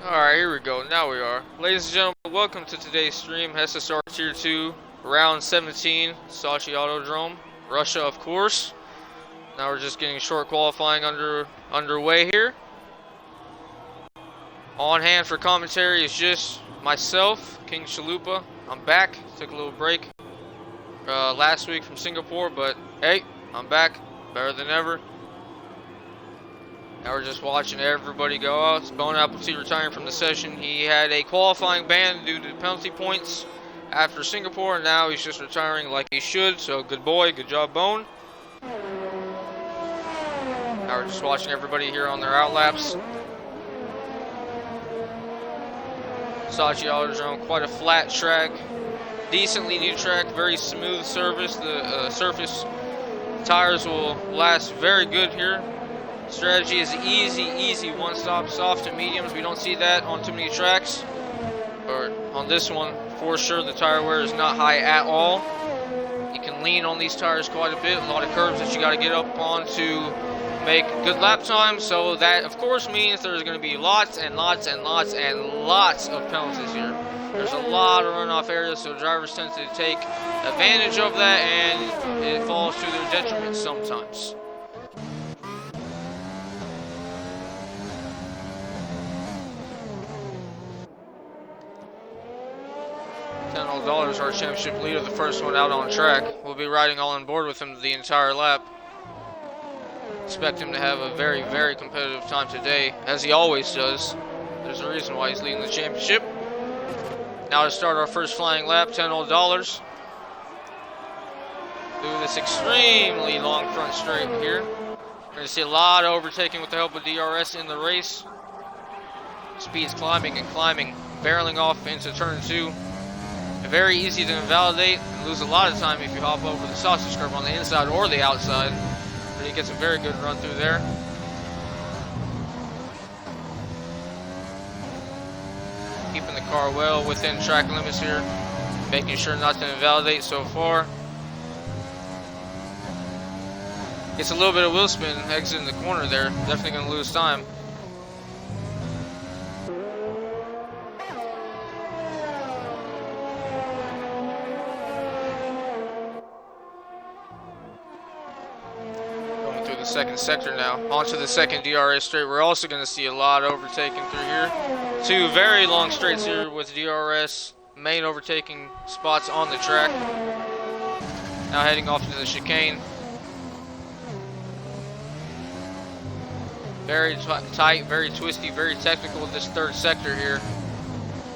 Alright, here we go. Now we are. Ladies and gentlemen, welcome to today's stream. SSR Tier 2, Round 17, Sochi Autodrome, Russia, of course. Now we're just getting short qualifying underway here. On hand for commentary is just myself, King Chalupa. I'm back. Took a little break last week from Singapore, but hey, I'm back. Better than ever. Now we're just watching everybody go out. It's Bone Appleseed retiring from the session. He had a qualifying ban due to penalty points after Singapore, and now he's just retiring like he should. So good boy, good job, Bone. Now we're just watching everybody here on their outlaps. Sochi Autodrome, quite a flat track, decently new track, very smooth surface. The surface tires will last very good here. Strategy is easy one-stop, soft and mediums. We don't see that on too many tracks. Or on this one, for sure, the tire wear is not high at all. You can lean on these tires quite a bit. A lot of curves that you got to get up on to make good lap time. So that, of course, means there's going to be lots of penalties here. There's a lot of runoff areas, so drivers tend to take advantage of that, and it falls to their detriment sometimes. $10 our championship leader, the first one out on track. We'll be riding all on board with him the entire lap. Expect him to have a very competitive time today, as he always does. There's a reason why he's leading the championship. Now to start our first flying lap, $10. Through this extremely long front straight here. We're going to see a lot of overtaking with the help of DRS in the race. Speed's climbing and climbing, barreling off into turn 2. Very easy to invalidate and lose a lot of time if you hop over the sausage curve on the inside or the outside. But he gets a very good run through there. Keeping the car well within track limits here. Making sure not to invalidate so far. Gets a little bit of wheel spin exiting the corner there. Definitely going to lose time. Second sector now. Onto the second DRS straight. We're also going to see a lot of overtaking through here. Two very long straights here with DRS main overtaking spots on the track. Now heading off into the chicane. Very tight, very twisty, very technical with this third sector here.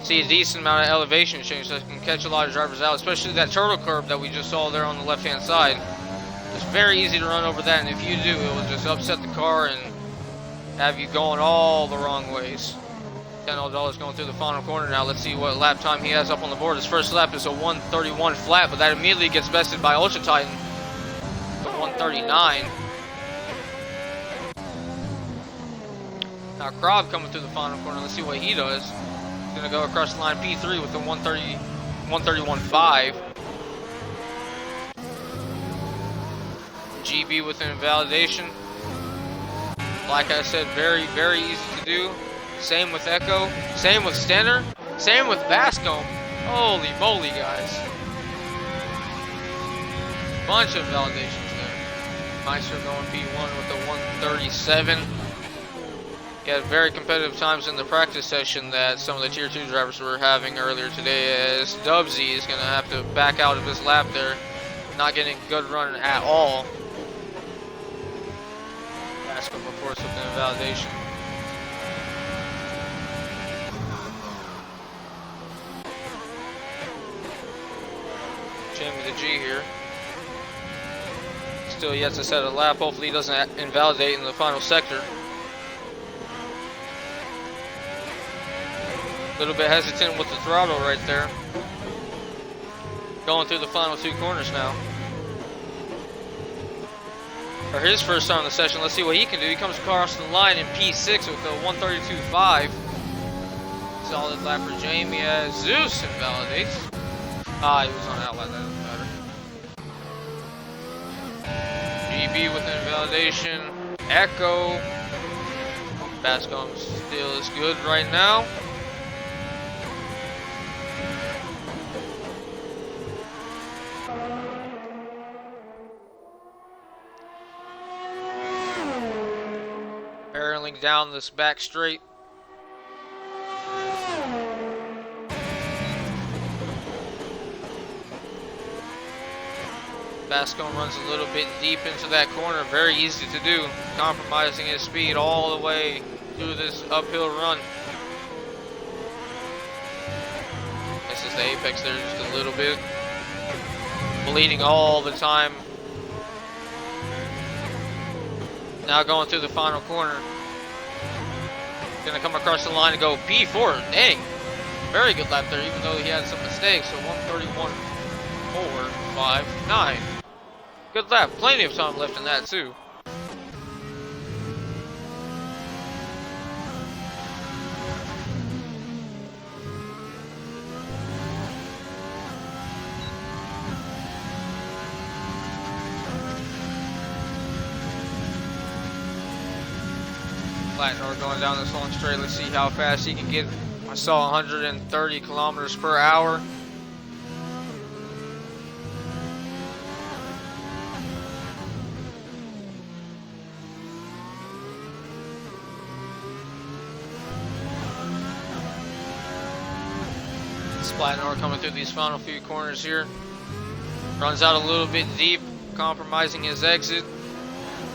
See a decent amount of elevation change that can catch a lot of drivers out, especially that turtle curve that we just saw there on the left hand side. It's very easy to run over that, and if you do, it will just upset the car and have you going all the wrong ways. $10 going through the final corner now. Let's see what lap time he has up on the board. His first lap is a 1:31 flat, but that immediately gets bested by Ultra Titan. The 1:39. Now Krav coming through the final corner. Let's see what he does. He's going to go across the line P3 with the 1:31.5. GB with an invalidation. Like I said, very easy to do. Same with Echo. Same with Stenner. Same with Bascombe. Holy moly, guys. Bunch of validations there. Meister going P1 with the 1:37. He had very competitive times in the practice session that some of the Tier 2 drivers were having earlier today, as Dubsy is going to have to back out of his lap there. Not getting a good run at all. Bascombe, of course, with an invalidation. Jamie the G here. Still yet to set a lap. Hopefully he doesn't invalidate in the final sector. A little bit hesitant with the throttle right there. Going through the final two corners now. For his first time in the session, let's see what he can do. He comes across the line in P6 with a 1:32.5. Solid lap for Jamie as Zeus invalidates. He was on outlet, that doesn't matter. GB with an invalidation. Echo Bascom still is good right now. Barreling down this back straight. Bascom runs a little bit deep into that corner, very easy to do, compromising his speed all the way through this uphill run. Misses the apex there just a little bit. Bleeding all the time. Now going through the final corner. Gonna come across the line and go P4. Dang. Very good lap there, even though he had some mistakes. So 131.459. Good lap. Plenty of time left in that too. Flatnor going down this long straight. Let's see how fast he can get. I saw 130 kilometers per hour. Flatnor coming through these final few corners here. Runs out a little bit deep, compromising his exit.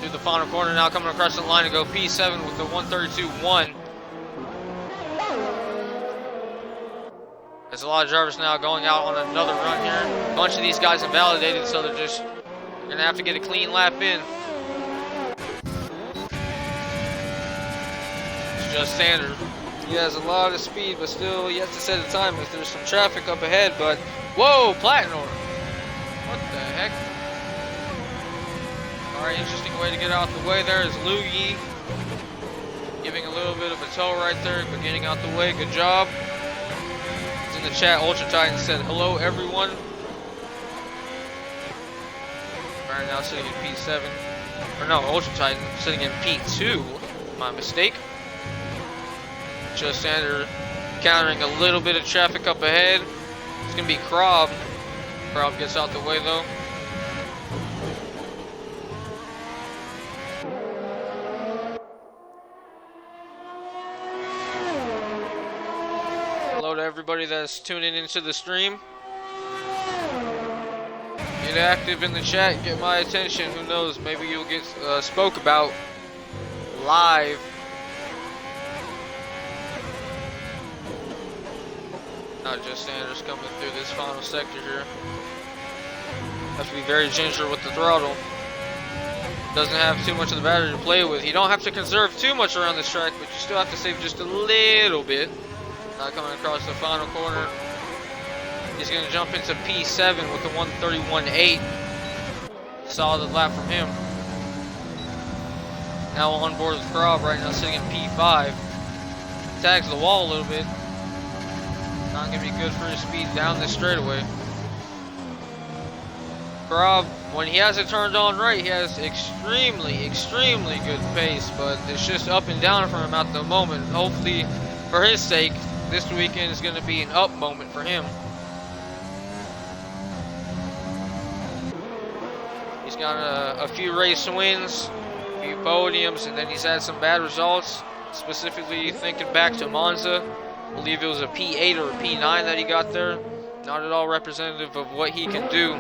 Through the final corner now, coming across the line to go P7 with the 132.1. There's a lot of drivers now going out on another run here. A bunch of these guys invalidated, so they're gonna have to get a clean lap in. It's just standard. He has a lot of speed, but still he has to set a time if there's some traffic up ahead. But whoa, Flatnor! What the heck? Alright, interesting way to get out the way there is Luigi. Giving a little bit of a toe right there, but getting out the way. Good job. It's in the chat. Ultra Titan said, hello everyone. Alright, now sitting in P7. Or no, Ultra Titan sitting in P2. My mistake. Just Sander countering a little bit of traffic up ahead. It's going to be Krob. Krob gets out the way though. Hello to everybody that's tuning into the stream. Get active in the chat, get my attention. Who knows, maybe you'll get spoke about live. Not just Sanders coming through this final sector here. Have to be very ginger with the throttle. Doesn't have too much of the battery to play with. You don't have to conserve too much around this track, but you still have to save just a little bit. Now coming across the final corner. He's going to jump into P7 with the 131.8. Solid lap from him. Now on board with Krob right now, sitting in P5. Tags the wall a little bit. Not going to be good for his speed down this straightaway. Krob, when he has it turned on right, he has extremely good pace, but it's just up and down for him at the moment. Hopefully, for his sake, this weekend is going to be an up moment for him. He's got a few race wins, a few podiums, and then he's had some bad results. Specifically thinking back to Monza. I believe it was a P8 or a P9 that he got there. Not at all representative of what he can do.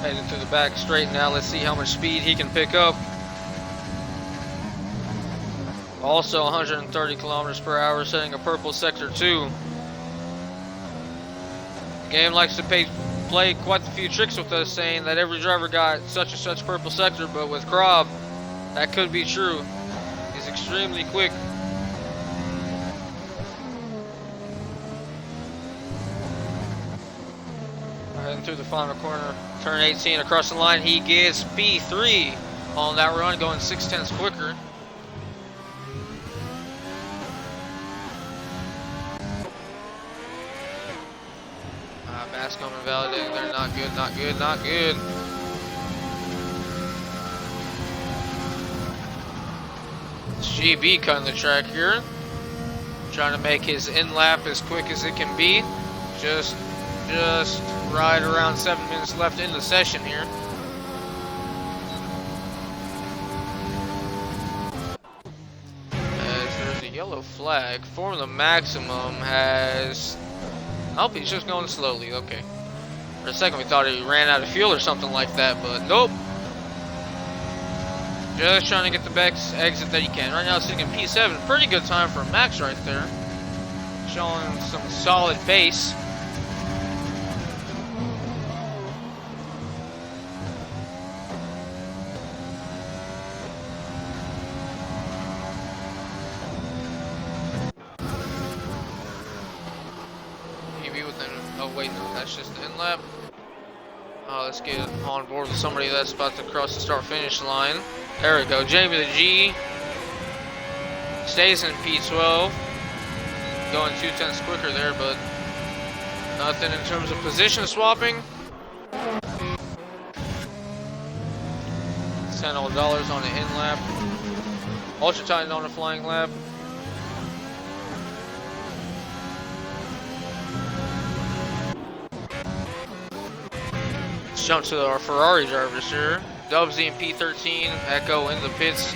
Heading through the back straight now. Let's see how much speed he can pick up. Also 130 kilometers per hour, setting a purple sector 2. The game likes to play quite a few tricks with us, saying that every driver got such and such purple sector, but with Krob, that could be true. He's extremely quick. Heading through the final corner, turn 18 across the line, he gets P3 on that run, going 0.6 quicker. Bascom invalidating there. Not good, not good, not good. It's GB cutting the track here. Trying to make his in lap as quick as it can be. Just right around 7 minutes left in the session here. As there's a yellow flag. Formula Maximum has... Oh, he's just going slowly, okay. For a second we thought he ran out of fuel or something like that, but nope. Just trying to get the best exit that he can. Right now sitting in P7. Pretty good time for Max right there. Showing some solid pace. Oh wait, no, that's just the in lap. Let's get on board with somebody that's about to cross the start-finish line. There we go. Jamie the G stays in P12, going 2/10 quicker there, but nothing in terms of position swapping. $10 on the in lap. Ultra Titan on the flying lap. Jump to our Ferrari drivers here. Dubsy and P13, Echo in the pits.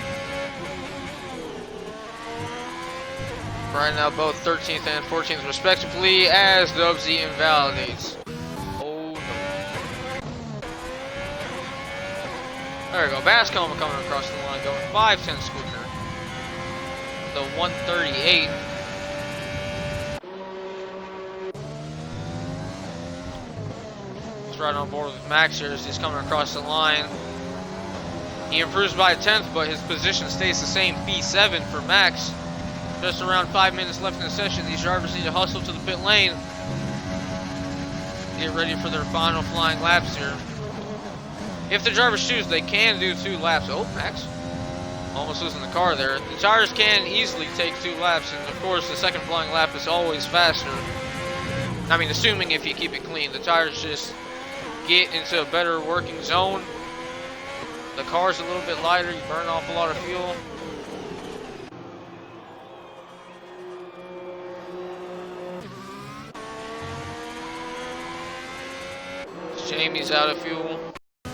Right now both 13th and 14th respectively as Dubsy invalidates. Oh no. There we go. Bascom coming across the line going 5/10 quicker. The 138. Right on board with Max here as he's coming across the line. He improves by 1/10, but his position stays the same. P7 for Max. Just around 5 minutes left in the session. These drivers need to hustle to the pit lane. Get ready for their final flying laps here. If the drivers choose, they can do 2 laps. Oh, Max almost losing the car there. The tires can easily take 2 laps, and of course the second flying lap is always faster. I mean, assuming if you keep it clean. The tires just get into a better working zone. The car's a little bit lighter, you burn off a lot of fuel. Jamie's out of fuel. A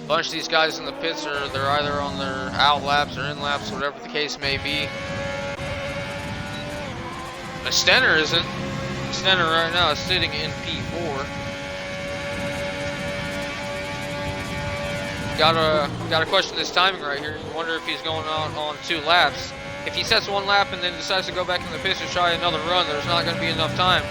bunch of these guys in the pits they're either on their out laps or in laps, whatever the case may be. But Stenner isn't. Stenner right now is sitting in P4. Gotta question this timing right here. You wonder if he's going on 2 laps. If he sets 1 lap and then decides to go back in the pits to try another run, there's not going to be enough time.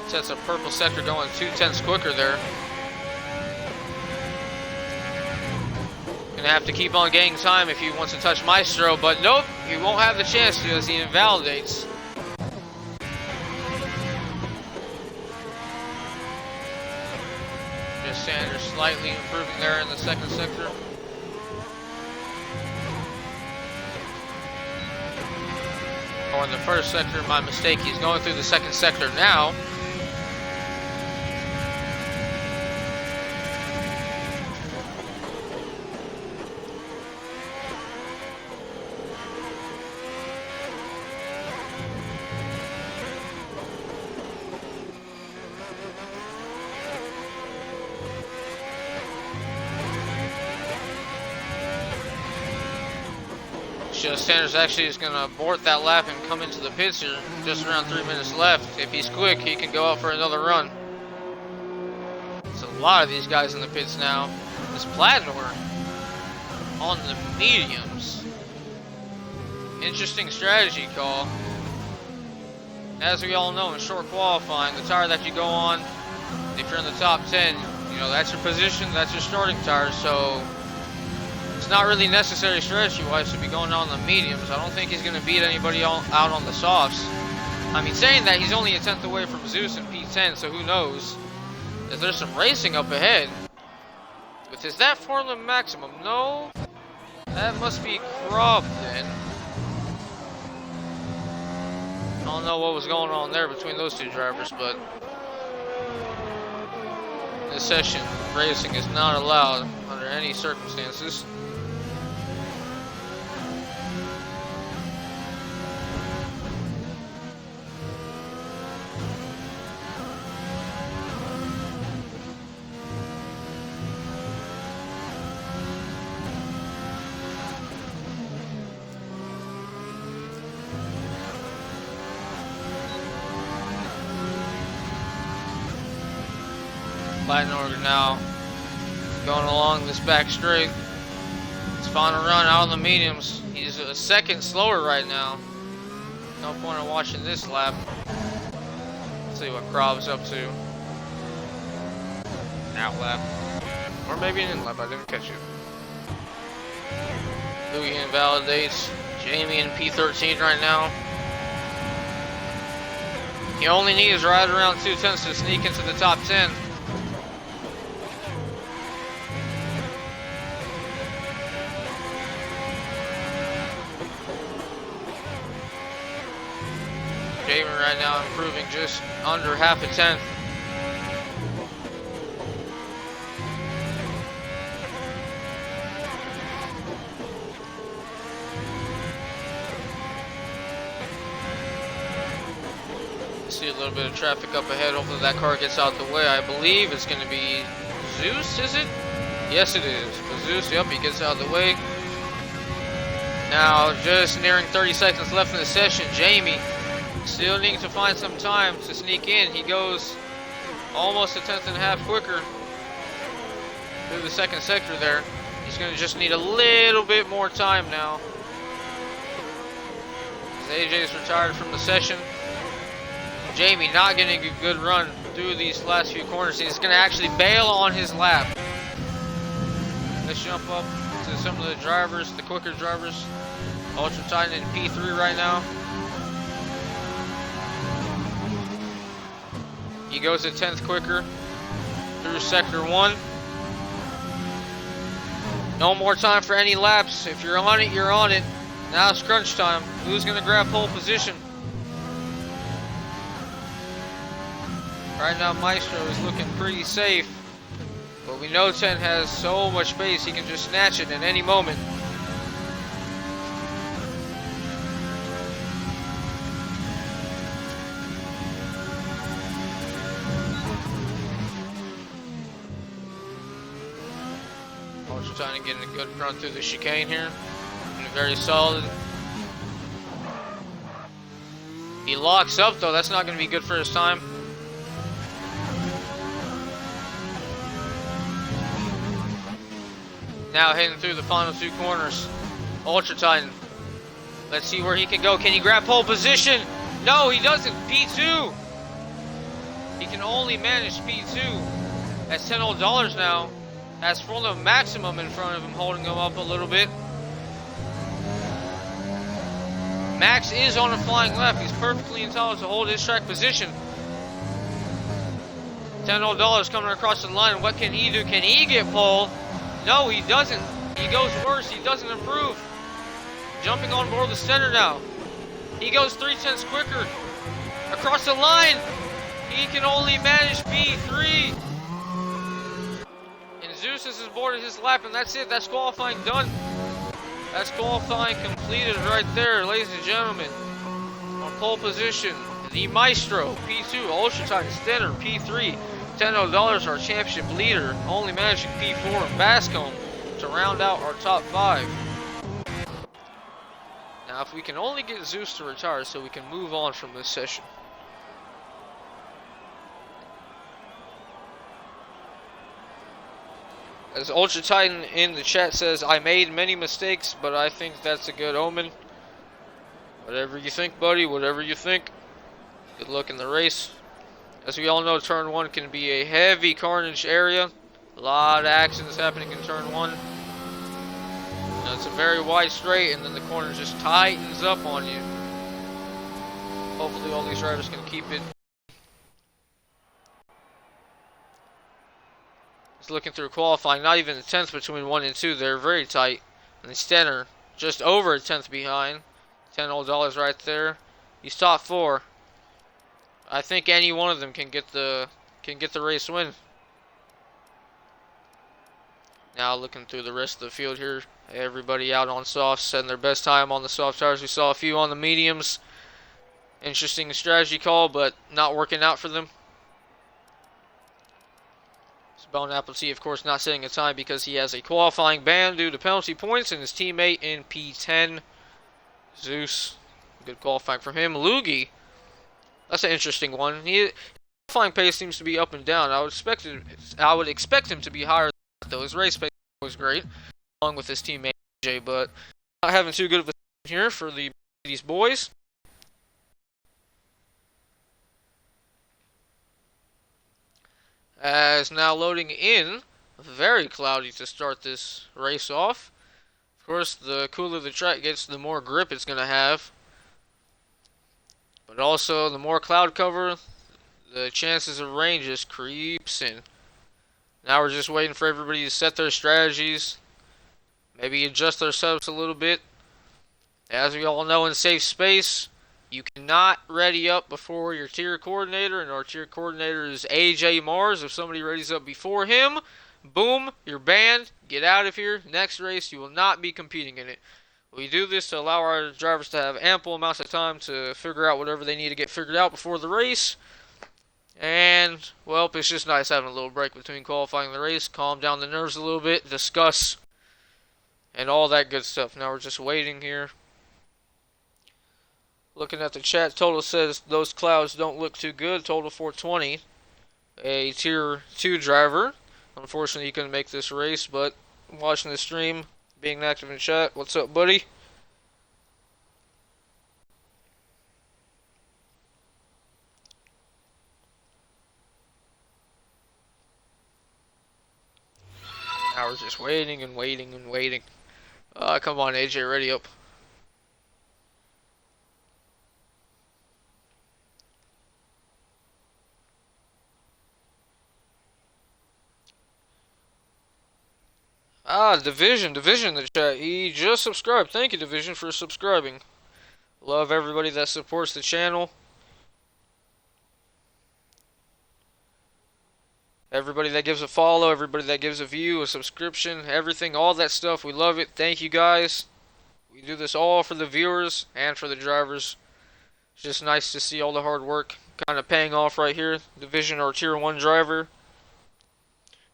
Sets a purple sector going 2/10 quicker there. Gonna have to keep on gaining time if he wants to touch Maestro, but nope, he won't have the chance to as he invalidates. Just Sanders slightly improving there in the second sector. Or in the first sector, my mistake, he's going through the second sector now. Sanders actually is going to abort that lap and come into the pits here. Just around 3 minutes left. If he's quick, he can go out for another run. There's a lot of these guys in the pits now. This Platnor on the mediums. Interesting strategy call. As we all know, in short qualifying, the tire that you go on, if you're in the top 10, you know, that's your position, that's your starting tire, so it's not really necessary strategy-wise to be going on the mediums. I don't think he's going to beat anybody out on the softs. I mean, saying that, he's only a 10th away from Zeus in P10, so who knows? If there's some racing up ahead, But is that Formula Maximum? No. That must be Krob then. I don't know what was going on there between those two drivers, but this session racing is not allowed under any circumstances. Lightnorg now going along this back straight. His final run out on the mediums. He's a second slower right now. No point in watching this lap. Let's see what Krob's up to. Out lap. Or maybe an in lap, I didn't catch it. Louis invalidates Jamie in P13 right now. He only needs right around 2/10 to sneak into the top 10. Jamie right now improving just under half a tenth. See a little bit of traffic up ahead. Hopefully that car gets out the way. I believe it's going to be Zeus, is it? Yes, it is. Zeus, yep, he gets out of the way. Now, just nearing 30 seconds left in the session. Jamie still needing to find some time to sneak in. He goes almost a tenth and a half quicker through the second sector there. He's going to just need a little bit more time now. As AJ's retired from the session. Jamie not getting a good run through these last few corners. He's going to actually bail on his lap. Let's jump up to some of the drivers, the quicker drivers. Ultra Titan in P3 right now. He goes a tenth quicker through sector 1. No more time for any laps. If you're on it, you're on it. Now it's crunch time. Who's going to grab pole position? Right now Maestro is looking pretty safe. But we know 10 has so much space, he can just snatch it at any moment. Trying to get a good run through the chicane here. And very solid. He locks up though, that's not going to be good for his time. Now heading through the final two corners. Ultra Titan. Let's see where he can go. Can he grab pole position? No, he doesn't. P2. He can only manage P2. That's $10 now. Has Formula Maximum in front of him, holding him up a little bit. Max is on a flying left. He's perfectly entitled to hold his track position. $10 coming across the line. What can he do? Can he get pole? No, he doesn't. He goes worse. He doesn't improve. Jumping on board the center now. He goes 3/10 quicker. Across the line. He can only manage P3. Zeus has boarded his lap, and that's it. That's qualifying done. That's qualifying completed right there, ladies and gentlemen. On pole position, the Maestro, P2, Ultra Titan, Stenner, P3, $10, our championship leader, only managing P4, and Bascombe to round out our top 5. Now, if we can only get Zeus to retire so we can move on from this session. As Ultra Titan in the chat says, I made many mistakes, but I think that's a good omen. Whatever you think, buddy, whatever you think. Good luck in the race. As we all know, turn 1 can be a heavy carnage area. A lot of actions happening in turn 1. Now, it's a very wide straight, and then the corner just tightens up on you. Hopefully all these drivers can keep it. Just looking through qualifying, not even a tenth between 1 and 2. They're very tight. And instead are just over a tenth behind. $10 right there. He's top 4. I think any one of them can get the race win. Now looking through the rest of the field here, everybody out on softs, setting their best time on the soft tires. We saw a few on the mediums. Interesting strategy call, but not working out for them. So Bon Appetit, of course, not setting a time because he has a qualifying ban due to penalty points, and his teammate in P10, Zeus, good qualifying from him. Loogie, that's an interesting one. His qualifying pace seems to be up and down. I would expect him to be higher than that, though. His race pace was great, along with his teammate AJ, but not having too good of a season here for these boys. As now loading in, very cloudy to start this race off. Of course, the cooler the track gets, the more grip it's going to have. But also, the more cloud cover, the chances of rain just creeps in. Now we're just waiting for everybody to set their strategies. Maybe adjust their setups a little bit. As we all know, in safe space, you cannot ready up before your tier coordinator, and our tier coordinator is AJ Mars. If somebody readies up before him, boom, you're banned. Get out of here. Next race, you will not be competing in it. We do this to allow our drivers to have ample amounts of time to figure out whatever they need to get figured out before the race. And, well, it's just nice having a little break between qualifying and the race. Calm down the nerves a little bit, discuss, and all that good stuff. Now we're just waiting here. Looking at the chat, Total says those clouds don't look too good. Total 420, a tier 2 driver. Unfortunately, he couldn't make this race, but watching the stream, being active in chat. What's up, buddy? Now we're just waiting and waiting and waiting. Come on, AJ, ready up. Division in the chat. He just subscribed. Thank you, Division, for subscribing. Love everybody that supports the channel. Everybody that gives a follow, everybody that gives a view, a subscription, everything, all that stuff. We love it. Thank you, guys. We do this all for the viewers and for the drivers. It's just nice to see all the hard work kind of paying off right here. Division or Tier 1 driver.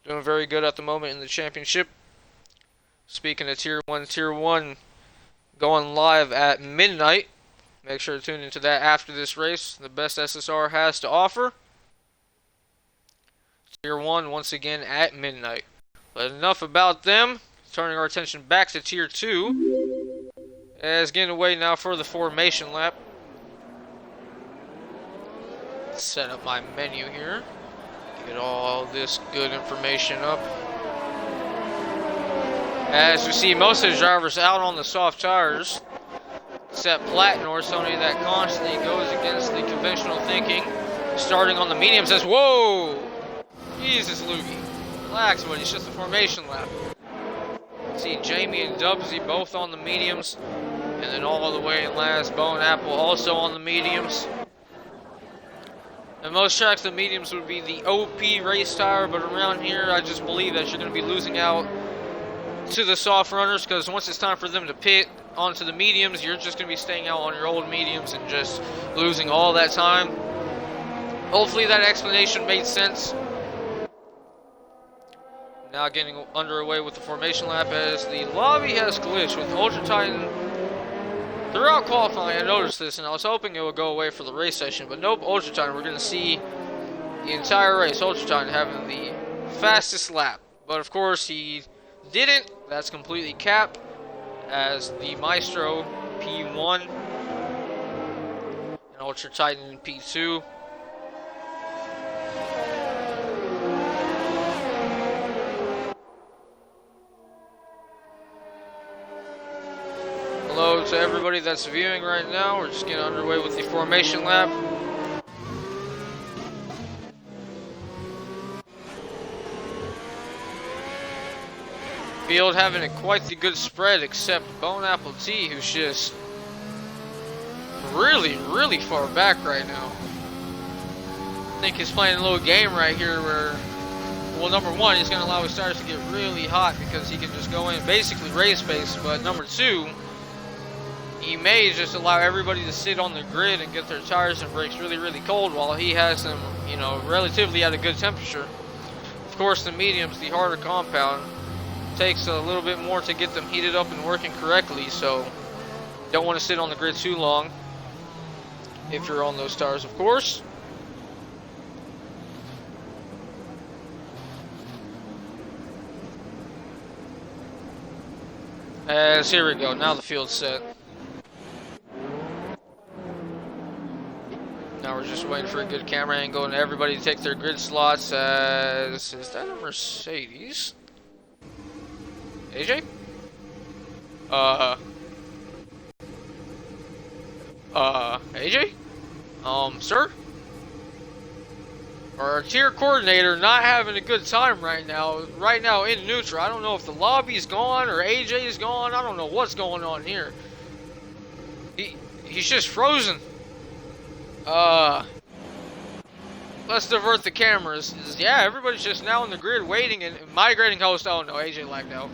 Doing very good at the moment in the championship. Speaking of Tier 1 going live at midnight. Make sure to tune into that after this race. The best SSR has to offer. Tier 1 once again at midnight. But enough about them. Turning our attention back to Tier 2. As getting away now for the formation lap. Set up my menu here. Get all this good information up. As we see, most of the drivers out on the soft tires, except Platnor, somebody that constantly goes against the conventional thinking. Starting on the medium says, whoa! Jesus, Loogie. Relax, buddy. It's just a formation lap. See Jamie and Dubsy both on the mediums. And then all the way in last, Bone Apple also on the mediums. And most tracks, the mediums would be the OP race tire, but around here, I just believe that you're going to be losing out to the soft runners, because once it's time for them to pit onto the mediums, you're just going to be staying out on your old mediums and just losing all that time. Hopefully that explanation made sense. Now getting underway with the formation lap as the lobby has glitched with Ultra Titan. Throughout qualifying, I noticed this, and I was hoping it would go away for the race session, but nope, Ultra Titan, we're going to see the entire race, Ultra Titan having the fastest lap. But of course, he didn't. That's completely capped as the Maestro P1 and Ultra Titan P2. Hello to everybody that's viewing right now. We're just getting underway with the formation lap. Field having quite the good spread, except Bone Apple T, who's just really, really far back right now. I think he's playing a little game right here where, well, number one, he's going to allow his tires to get really hot because he can just go in, basically race pace. But number two, he may just allow everybody to sit on the grid and get their tires and brakes really, really cold while he has them, you know, relatively at a good temperature. Of course, the mediums, the harder compound, takes a little bit more to get them heated up and working correctly, so don't want to sit on the grid too long if you're on those tires, of course. As here we go, now the field's set. Now we're just waiting for a good camera angle and everybody to take their grid slots. As is that a Mercedes? AJ? AJ? Sir? Our tier coordinator not having a good time right now in neutral. I don't know if the lobby's gone or AJ is gone. I don't know what's going on here. He's just frozen. Let's divert the cameras. Yeah, everybody's just now in the grid waiting and migrating host. Oh no, AJ lagged out.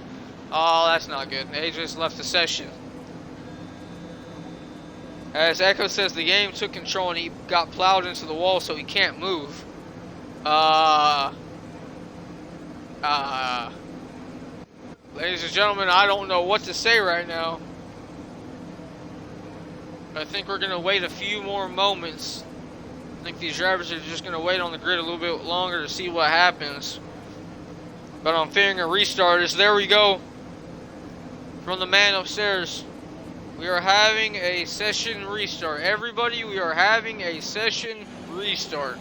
Oh, that's not good. AJ's left the session. As Echo says, the game took control and he got plowed into the wall, so he can't move. Ladies and gentlemen, I don't know what to say right now. I think we're gonna wait a few more moments. I think these drivers are just gonna wait on the grid a little bit longer to see what happens. But I'm fearing a restart. Is there we go. From the man upstairs. We are having a session restart. Everybody, we are having a session restart.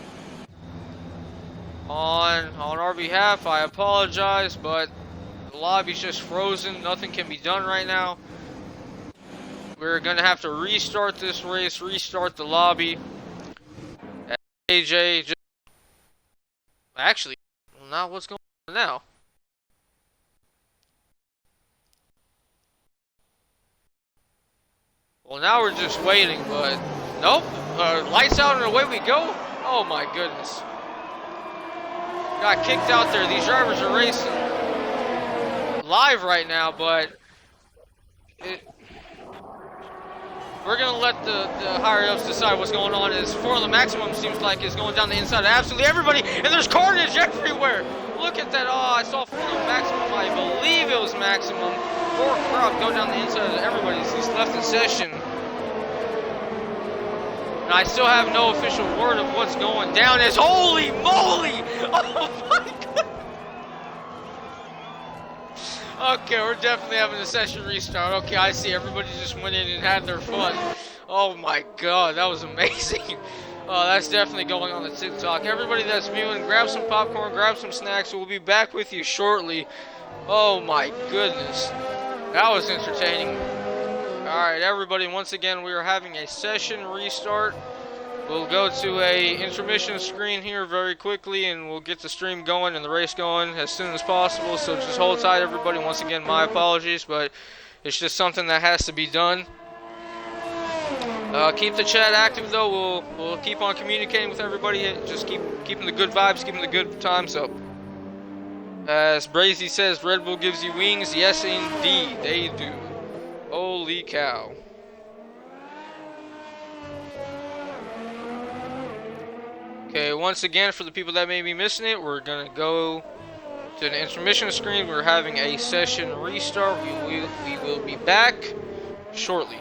On our behalf, I apologize, but the lobby's just frozen. Nothing can be done right now. We're gonna have to restart this race, restart the lobby. AJ just actually, well, now what's going on now? Well, now we're just waiting, but nope. Lights out and away we go. Oh my goodness. Got kicked out there. These drivers are racing live right now, but we're going to let the higher ups decide what's going on. As Formula Maximum seems like is going down the inside of absolutely everybody, and there's carnage everywhere. Look at that. Oh, I saw Formula Maximum. I believe it was Maximum. Or crowd go down the inside of everybody. He's left the session. And I still have no official word of what's going down. As holy moly! Oh my god! Okay, we're definitely having a session restart. Okay, I see. Everybody just went in and had their fun. Oh my god, that was amazing. Oh, that's definitely going on the TikTok. Everybody that's viewing, grab some popcorn, grab some snacks. We'll be back with you shortly. Oh my goodness. That was entertaining. Alright, everybody, once again, we are having a session restart. We'll go to a intermission screen here very quickly, and we'll get the stream going and the race going as soon as possible. So just hold tight, everybody. Once again, my apologies, but it's just something that has to be done. Keep the chat active, though. We'll keep on communicating with everybody. Just keeping the good vibes, keeping the good times up. As Brazy says, Red Bull gives you wings. Yes, indeed, they do. Holy cow. Okay, once again, for the people that may be missing it, we're going to go to the intermission screen. We're having a session restart. We will be back shortly.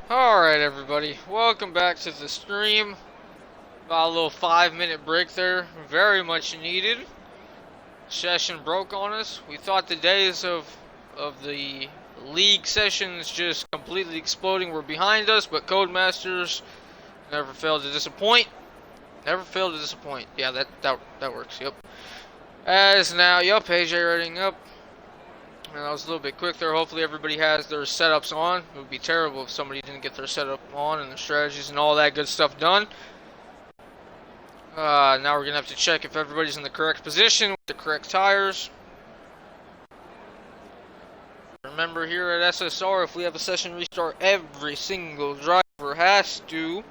Alright everybody, welcome back to the stream. About a little 5-minute break there, very much needed. Session broke on us. We thought the days of the league sessions just completely exploding were behind us, but Codemasters never failed to disappoint. Never failed to disappoint. Yeah, that works, yep. As now, yep, AJ rating up. And that was a little bit quick there. Hopefully everybody has their setups on. It would be terrible if somebody didn't get their setup on and their strategies and all that good stuff done. Now we're going to have to check if everybody's in the correct position with the correct tires. Remember here at SSR, if we have a session restart, every single driver has to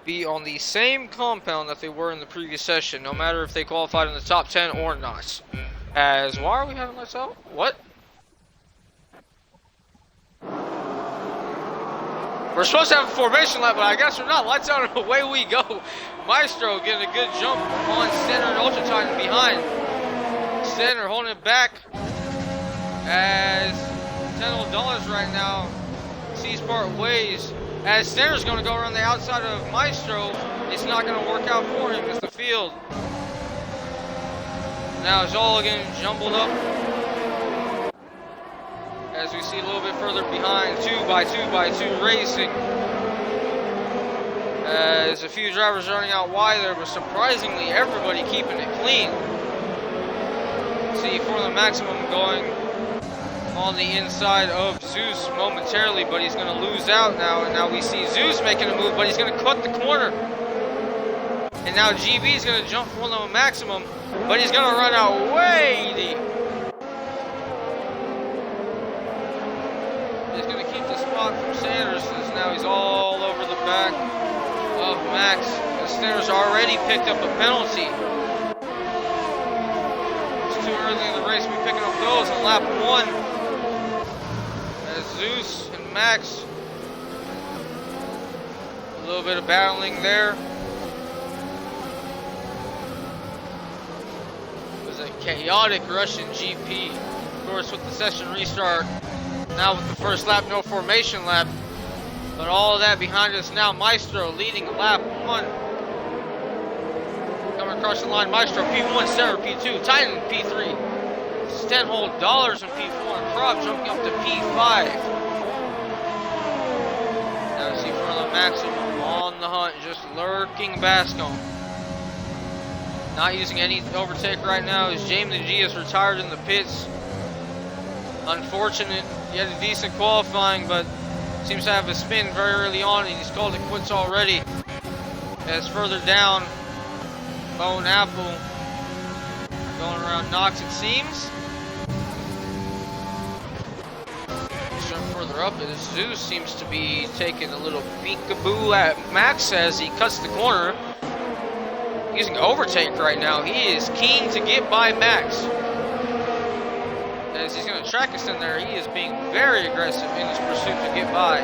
be on the same compound that they were in the previous session, no matter if they qualified in the top 10 or not. As, why are we having lights out? What? We're supposed to have a formation lap, but I guess we're not. Lights out and away we go. Maestro getting a good jump on Center and Ultra Titan behind. Center holding it back as $10 right now sees part ways. As Center's going to go around the outside of Maestro, it's not going to work out for him as the field. Now it's all getting jumbled up. As we see a little bit further behind, 2x2x2 racing. As a few drivers running out wide there, but surprisingly everybody keeping it clean. See for the maximum going on the inside of Zeus momentarily, but he's going to lose out now. And now we see Zeus making a move, but he's going to cut the corner. And now GB is going to jump for the maximum, but he's going to run out way deep. From Sanders, as now he's all over the back of Max. And Sanders already picked up a penalty. It's too early in the race to be picking up those on lap 1. As Zeus and Max, a little bit of battling there. It was a chaotic Russian GP. Of course, with the session restart, now with the first lap, no formation lap. But all of that behind us now. Maestro leading lap 1. Coming across the line, Maestro P1, Sarah P2, Titan P3. $10 dollars in P4, and Prop jumping up to P5. Now we see Furlong Maximum on the hunt, just lurking Bascom. Not using any overtake right now as James the G is retired in the pits. Unfortunate. He had a decent qualifying, but seems to have a spin very early on, and he's called it quits already. As further down, Bone Apple going around Knox, it seems. Jump further up, as Zeus seems to be taking a little peekaboo at Max as he cuts the corner. Using overtake right now. He is keen to get by Max. As he's going to track us in there, he is being very aggressive in his pursuit to get by.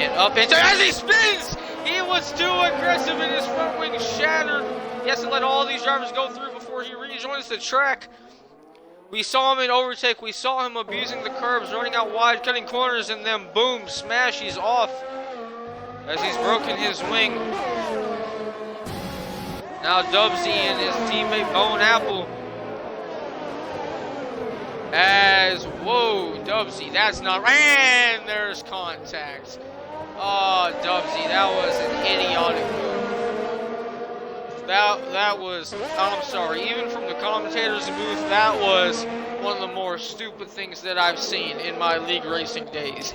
And up into, as he spins! He was too aggressive and his front wing shattered. He has to let all these drivers go through before he rejoins the track. We saw him in overtake. We saw him abusing the curbs, running out wide, cutting corners, and then boom, smash, he's off. As he's broken his wing. Now Dubsy and his teammate Bone Apple. As, whoa, Dubsy, that's not, and there's contact. Oh, Dubsy, that was an idiotic move. That was, I'm sorry, even from the commentator's booth, that was one of the more stupid things that I've seen in my league racing days.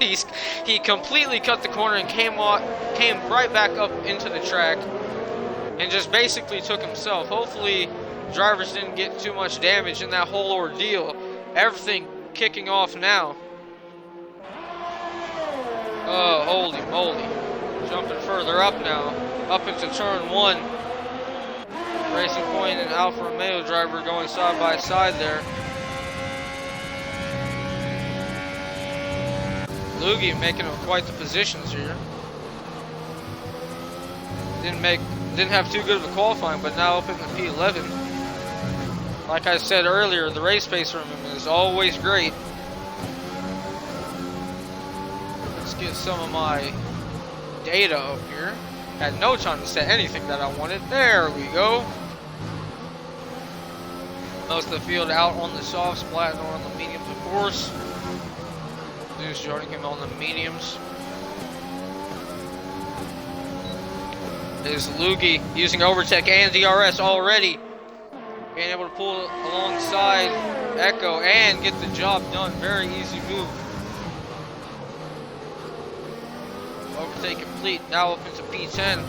He completely cut the corner and came right back up into the track and just basically took himself. Hopefully, drivers didn't get too much damage in that whole ordeal. Everything kicking off now. Oh, holy moly. Jumping further up now, up into turn 1. Racing Point and Alfa Romeo driver going side by side there. Lughi making quite the positions here. Didn't have too good of a qualifying, but now up in the P11. Like I said earlier, the race pace from him is always great. Let's get some of my data up here. Had no time to set anything that I wanted. There we go. Most of the field out on the softs, Platinum on the mediums, of course. Zeus joining him on the mediums. Is Lughi using Overtech and DRS already. Being able to pull alongside Echo and get the job done. Very easy move. Overtake complete. Now up into P10.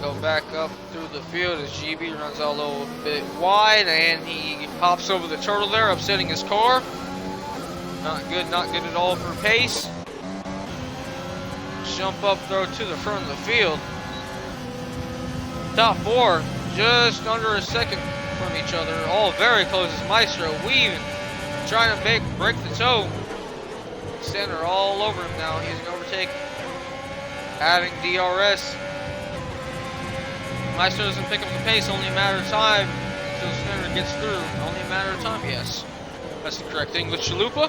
Go back up through the field as GB runs a little bit wide and he pops over the turtle there, upsetting his car. Not good at all for pace. Jump up throw to the front of the field. Top 4 just under a second from each other, all very close as Maestro weaving, trying to break the toe. Center all over him now. He's going to overtake, adding DRS. Maestro doesn't pick up the pace, only a matter of time until Center gets through. Only a matter of time, yes. That's the correct English, Chalupa.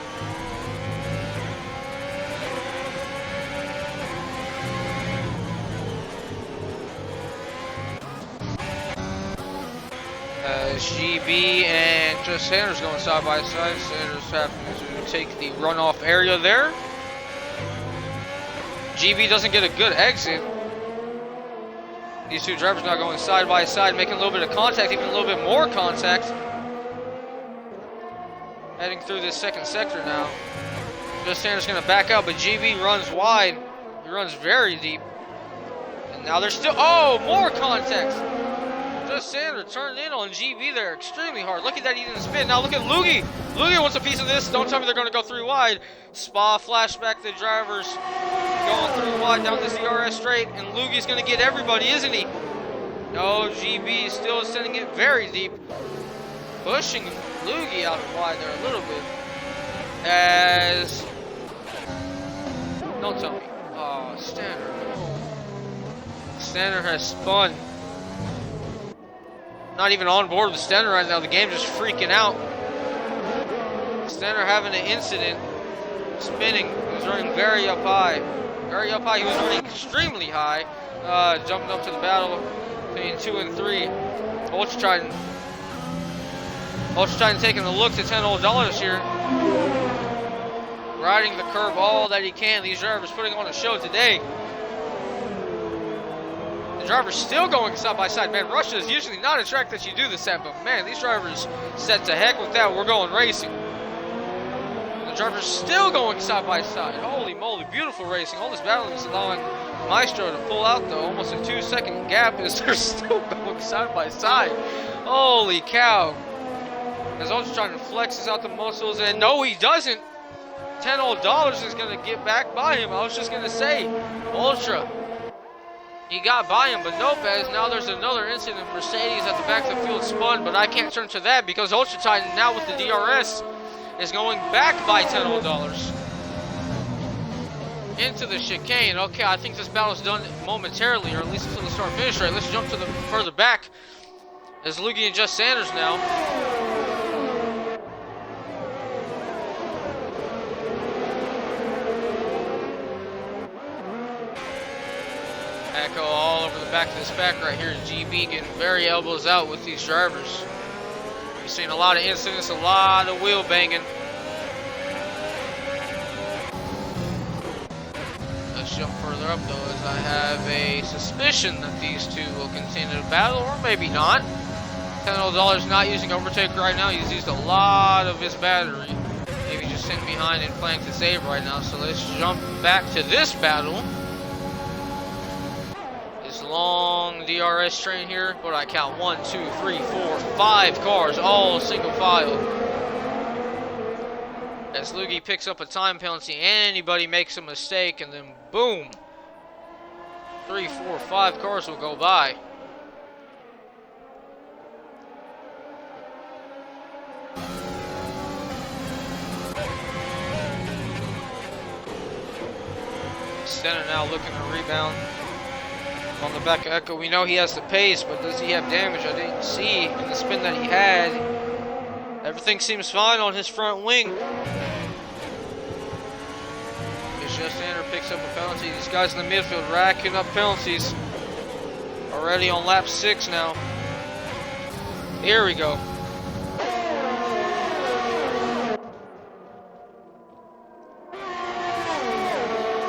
GB and just Sanders going side by side. Sanders having to take the runoff area there. GB doesn't get a good exit. These two drivers now going side by side, making a little bit of contact, even a little bit more contact. Heading through this second sector now. Just Sanders going to back out, but GB runs wide. He runs very deep. And now there's still, oh, more contact. Just Sanders turned in on GB there extremely hard. Lucky that he didn't spin. Now look at Lughi. Lughi wants a piece of this. Don't tell me they're going to go 3 wide. Spa flashback. The drivers going 3 wide down this DRS straight. And Lughi's going to get everybody, isn't he? No, GB still sending it very deep. Pushing Lughi out wide there a little bit. As... Don't tell me. Oh, Stanner. Stanner has spun. Not even on board with Stenner right now. The game just freaking out. Stenner having an incident. Spinning. He was running very up high. Very up high. He was running extremely high. Jumping up to the battle between 2 and 3. Ultra Titan taking a look to $10 here. Riding the curve all that he can. These drivers putting on a show today. The drivers still going side by side. Man, Russia is usually not a track that you do this at, but man, these drivers said to heck with that, we're going racing. The drivers still going side by side. Holy moly, beautiful racing. All this battling is allowing Maestro to pull out though. Almost a 2-second gap as they're still going side by side. Holy cow. As Ultra trying to flex out the muscles, and no, he doesn't. $10 is going to get back by him. I was just going to say, Ultra. He got by him, but nope, as now there's another incident. Mercedes at the back of the field spun, but I can't turn to that because Ultra Titan now with the DRS is going back by $10 into the chicane. Okay, I think this battle's done momentarily, or at least until the start finish right. Let's jump to the further back as Lughi and Just Sanders now. Echo all over the back of this pack right here. GB getting very elbows out with these drivers. We've seen a lot of incidents, a lot of wheel banging. Let's jump further up though, as I have a suspicion that these two will continue to battle, or maybe not. $10 not using overtake right now. He's used a lot of his battery. Maybe just sitting behind and planning to save right now. So let's jump back to this battle. Long DRS train here. What do I count? 1, 2, 3, 4, 5 cars, all single file. as Loogie picks up a time penalty. Anybody makes a mistake, and then boom, 3, 4, 5 cars will go by. Stenner now looking to rebound on the back of Echo. We know he has the pace, but does he have damage? I didn't see in the spin that he had. Everything seems fine on his front wing. Stenner picks up a penalty. These guys in the midfield racking up penalties. Already on lap 6 now. Here we go.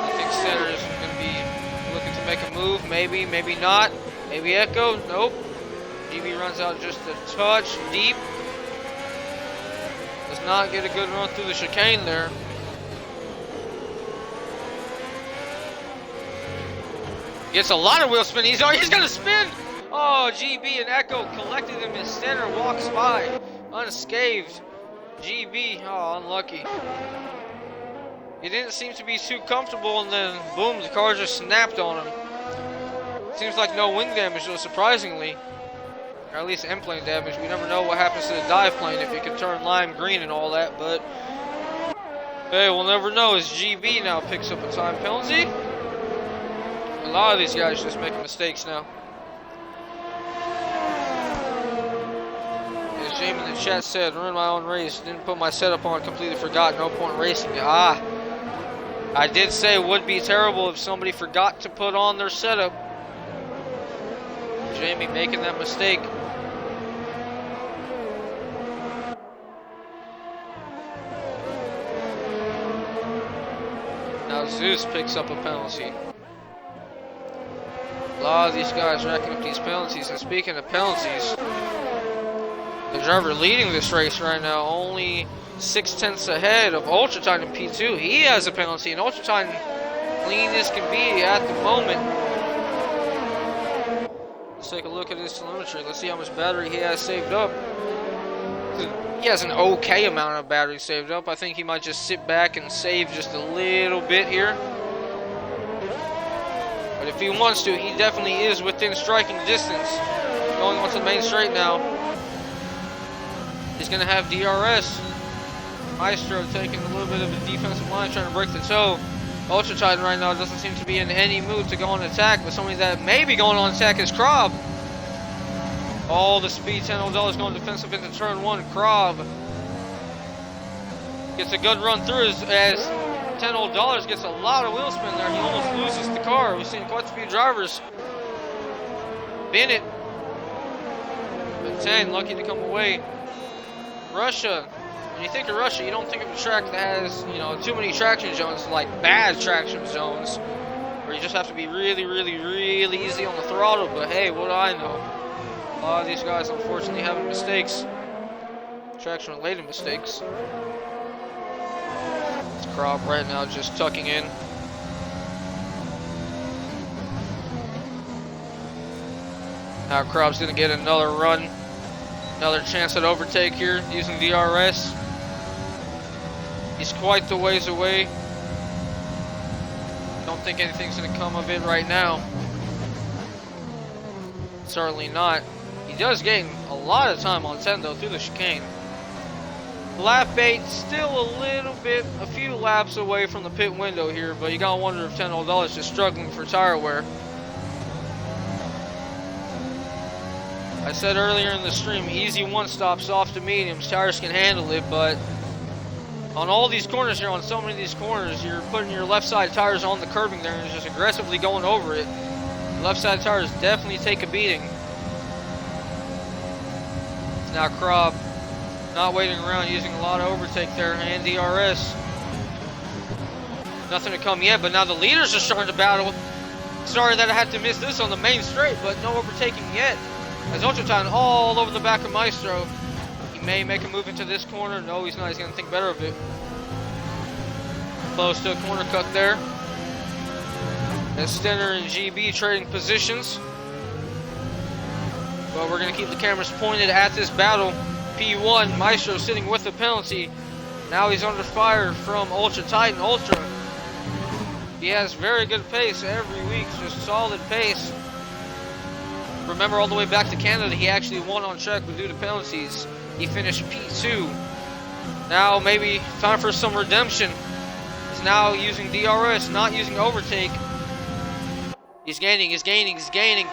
I think Stenner is going to be looking to make a move. Maybe, maybe not. Maybe Echo. Nope. GB runs out just a touch deep. Does not get a good run through the chicane there. Gets a lot of wheel spin. He's gonna spin. Oh, GB and Echo collected him as Stenner walks by unscathed. GB, oh, unlucky. He didn't seem to be too comfortable, and then boom, the car just snapped on him. Seems like no wing damage though, surprisingly, or at least end plane damage. We never know what happens to the dive plane if it can turn lime green and all that, but hey, we'll never know. As GB now picks up a time penalty. A lot of these guys just making mistakes now. As Jamie in the chat said, ruined my own race. Didn't put my setup on, completely forgot. No point racing. Ah, I did say it would be terrible if somebody forgot to put on their setup. Jamie making that mistake. Now Zeus picks up a penalty. A lot of these guys racking up these penalties. And speaking of penalties, the driver leading this race right now, only 0.6 ahead of Ultra Titan in P2. He has a penalty, and Ultra Titan clean as can be at the moment. Let's take a look at his telemetry. Let's see how much battery he has saved up. He has an okay amount of battery saved up. I think he might just sit back and save just a little bit here. But if he wants to, he definitely is within striking distance. Going onto the main straight now. He's going to have DRS. Maestro taking a little bit of a defensive line, trying to break the toe. Ultra Titan right now doesn't seem to be in any mood to go on attack, but somebody that may be going on attack is Krob. All the speed, $10 going defensive into turn 1. Krob gets a good run through as $10 gets a lot of wheel spin there. He almost loses the car. We've seen quite a few drivers. Bennett, but 10 lucky to come away. Russia. When you think of Russia, you don't think of a track that has, you know, too many traction zones, like bad traction zones, where you just have to be really, really, really easy on the throttle. But hey, what do I know? A lot of these guys, unfortunately, having mistakes, traction-related mistakes. It's Krob right now just tucking in. Now Krob's gonna get another run, another chance at overtake here using DRS. He's quite the ways away. Don't think anything's going to come of it right now. Certainly not. He does gain a lot of time on 10 though through the chicane. Lap 8 still a little bit, a few laps away from the pit window here, but you gotta wonder if $10 is just struggling for tire wear. I said earlier in the stream, easy one stop, soft to mediums, tires can handle it, but on all these corners here, on so many of these corners, you're putting your left side tires on the curbing there and just aggressively going over it. The left side tires definitely take a beating. Now Krob not waiting around, using a lot of overtake there and DRS. Nothing to come yet, but now the leaders are starting to battle. Sorry that I had to miss this on the main straight, but no overtaking yet. As Ultra Titan all over the back of Maestro. He may make a move into this corner. No, he's not. He's going to think better of it. Close to a corner cut there. As Stenner and GB trading positions. But we're going to keep the cameras pointed at this battle. P1, Maestro sitting with the penalty. Now he's under fire from Ultra Titan Ultra. He has very good pace every week, just solid pace. Remember, all the way back to Canada, he actually won on track, but due to penalties, he finished P2. Now maybe time for some redemption. He's now using DRS, not using overtake. He's gaining, he's gaining, he's gaining.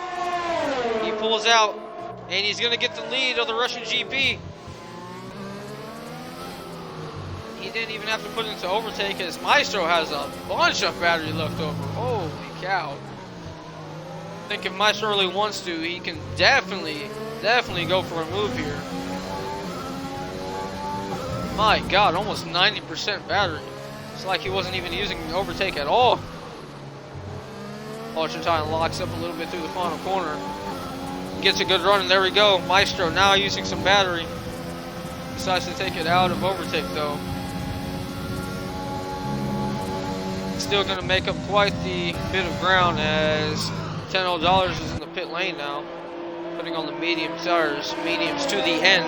He pulls out, and he's gonna get the lead of the Russian GP. He didn't even have to put it into overtake, as Maestro has a bunch of battery left over. Holy cow. I think if Maestro really wants to, he can definitely go for a move here. My God, almost 90% battery. It's like he wasn't even using overtake at all. Ultra Titan locks up a little bit through the final corner. Gets a good run, and there we go. Maestro now using some battery. Decides to take it out of overtake though. Still going to make up quite the bit of ground, as $10 is in the pit lane now, putting on the medium tires, mediums to the end.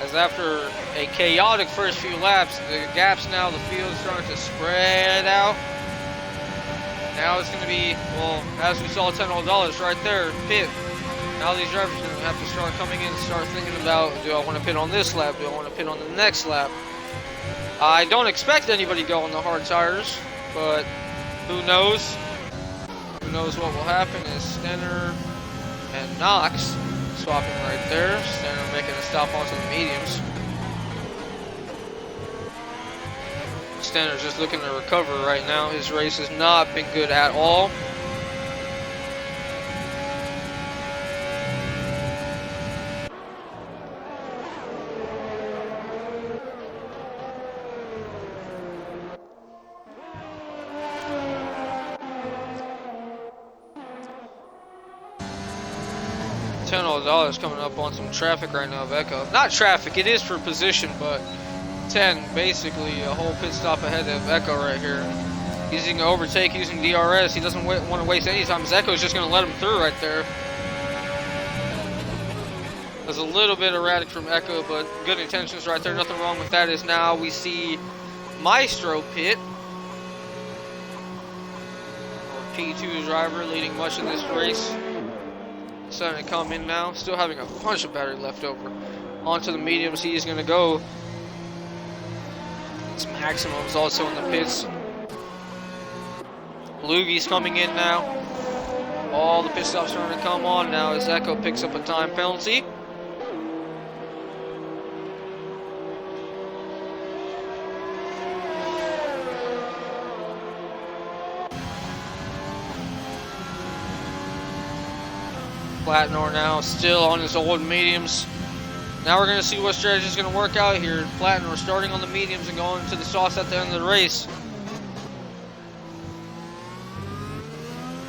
As after a chaotic first few laps, the gaps now, the field's starting to spread out. Now it's going to be, well, as we saw $10 right there, pit. Now these drivers are going to have to start coming in and start thinking about, do I want to pit on this lap? Do I want to pit on the next lap? I don't expect anybody to go on the hard tires, but who knows? Who knows what will happen as Stenner and Knox swapping right there. Stenner making a stop onto the mediums. Stenner's just looking to recover right now. His race has not been good at all. $10 coming up on some traffic right now of Echo. Not traffic, it is for position, but 10 basically a whole pit stop ahead of Echo right here. He's using overtake, using DRS. He doesn't want to waste any time, as Echo's just going to let him through right there. There's a little bit erratic from Echo, but good intentions right there. Nothing wrong with that. Is now we see Maestro pit. P2 driver leading much of this race. Starting to come in now, still having a bunch of battery left over. Onto the mediums, he is going to go. It's Maximum's also in the pits. Lugie's coming in now. All the pit stops starting to come on now as Echo picks up a time penalty. Platnor now still on his old mediums. Now we're going to see what strategy is going to work out here. Platnor starting on the mediums and going to the softs at the end of the race.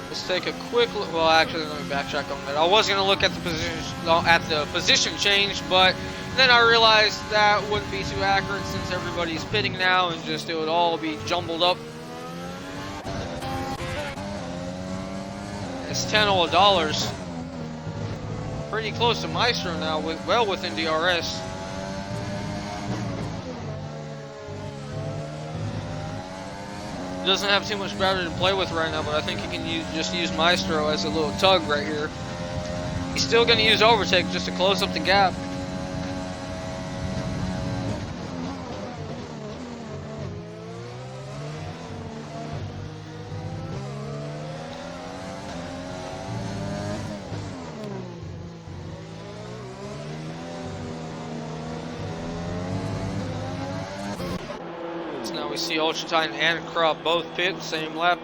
Let's take a quick look. Well, actually, let me backtrack on that. I was going to look at the position change, but then I realized that wouldn't be too accurate since everybody's pitting now, and just it would all be jumbled up. It's $10. Pretty close to Maestro now, well within DRS. Doesn't have too much battery to play with right now, but I think he can just use Maestro as a little tug right here. He's still going to use overtake just to close up the gap. Now we see Ultra Titan and Krob both pit, same lap.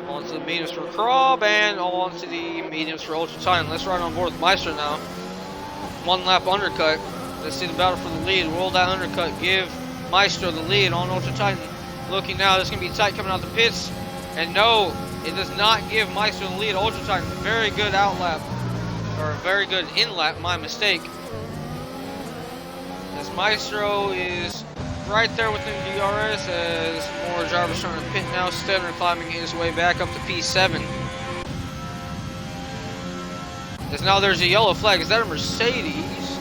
Onto the mediums for Krob and onto the mediums for Ultra Titan. Let's ride on board with Maestro now. One lap undercut. Let's see the battle for the lead. Roll that undercut. Give Maestro the lead on Ultra Titan. Looking now, this is going to be tight coming out the pits. And no, it does not give Maestro the lead. Ultra Titan, very good out lap. Or very good in lap, my mistake. As Maestro is right there within DRS, as more drivers trying to pit now. Stenner climbing his way back up to P7. As now there's a yellow flag. Is that a Mercedes?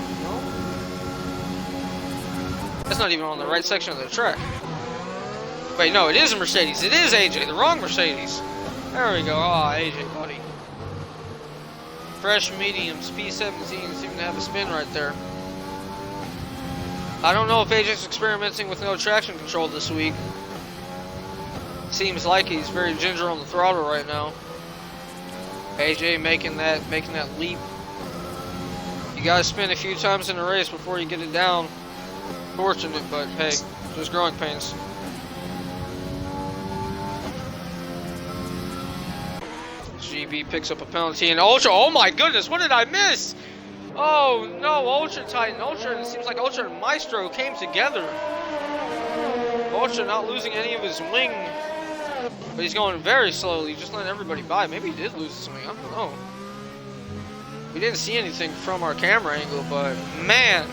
That's not even on the right section of the track. Wait, no, it is a Mercedes. It is AJ, the wrong Mercedes. There we go. Ah, AJ, buddy. Fresh mediums, P17 seem to have a spin right there. I don't know if AJ's experimenting with no traction control this week. Seems like he's very ginger on the throttle right now. AJ making that leap. You gotta spin a few times in a race before you get it down. Fortunate, but hey, just growing pains. GB picks up a penalty and Ultra. Oh my goodness, what did I miss? Oh no, Ultra Titan. Ultra, it seems like Ultra and Maestro came together. Ultra not losing any of his wing. But he's going very slowly, just letting everybody by. Maybe he did lose his wing, I don't know. We didn't see anything from our camera angle, but man.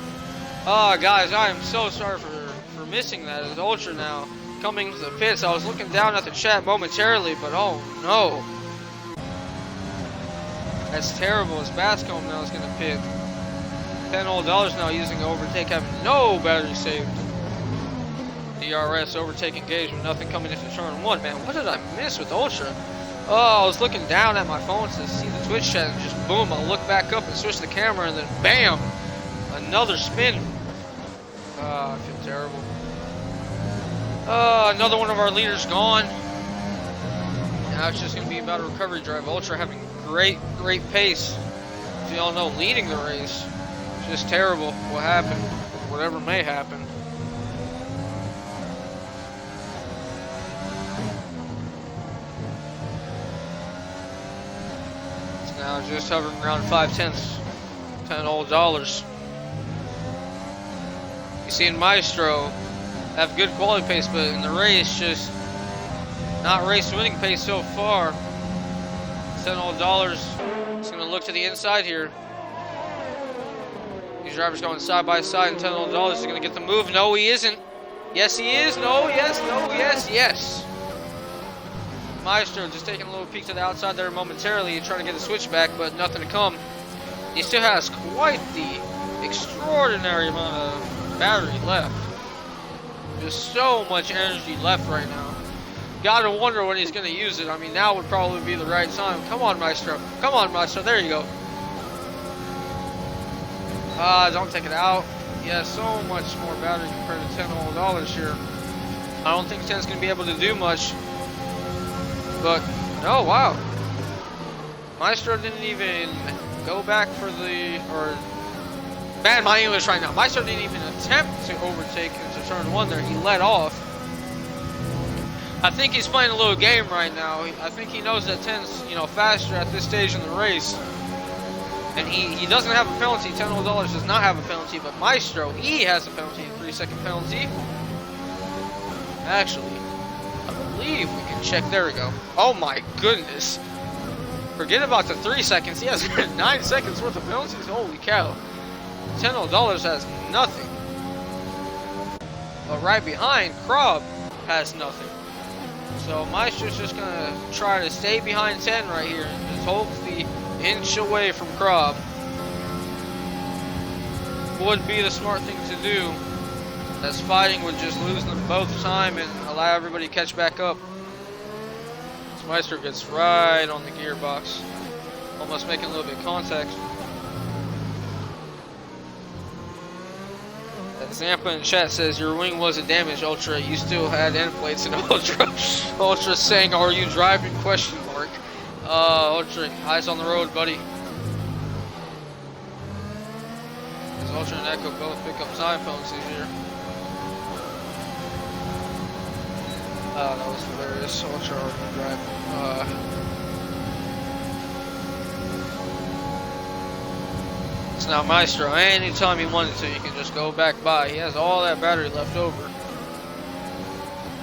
Oh guys, I am so sorry for missing that. It's Ultra now coming to the pits. I was looking down at the chat momentarily, but oh no. That's terrible. As Bascombe now is going to pit. $10 now using overtake, having no battery saved. DRS overtake engagement, nothing coming into turn 1. Man, what did I miss with Ultra? Oh, I was looking down at my phone to see the Twitch chat and just boom, I look back up and switch the camera and then bam, another spin. I feel terrible. Another one of our leaders gone. Now it's just going to be about a recovery drive. Ultra having great pace. As you all know, leading the race. Just terrible what happened. Whatever may happen. It's now just hovering around 5/10. $10. You see in Maestro have good quality pace, but in the race just not race winning pace so far. $10. It's going to look to the inside here. These drivers going side by side, and $10 is going to get the move. No, he isn't. Yes, he is. No, yes, no, yes, yes. Maestro just taking a little peek to the outside there momentarily, trying to get the switch back, but nothing to come. He still has quite the extraordinary amount of battery left. Just so much energy left right now. Gotta wonder when he's gonna use it. I mean, now would probably be the right time. Come on, Maestro. Come on, Maestro. There you go. Don't take it out. Yeah, so much more battery compared to $10 here. I don't think 10's gonna be able to do much. But, oh wow. Maestro didn't even go back for the, or, bad my English right now. Maestro didn't even attempt to overtake into turn 1 there. He let off. I think he's playing a little game right now. I think he knows that 10's, faster at this stage in the race. And he doesn't have a penalty. $10 does not have a penalty, but Maestro, he has a penalty, a 3-second penalty. Actually, I believe we can check. There we go. Oh my goodness. Forget about the 3 seconds. He has 9 seconds worth of penalties. Holy cow. $10 has nothing. But right behind, Krob has nothing. So Maestro's just gonna try to stay behind 10 right here and just hopefully inch away from Krob. Would be the smart thing to do, as fighting would just lose them both time and allow everybody to catch back up. So Maestro gets right on the gearbox, almost making a little bit of contact. Zampa in chat says your wing wasn't damaged, Ultra. You still had end plates in Ultra. Ultra saying, "Are you driving?" ? Ultra, eyes on the road, buddy. As Ultra and Echo both pick up time penalties here. That was hilarious. Ultra already driving. It's now Maestro. Anytime he wanted to, you can just go back by. He has all that battery left over.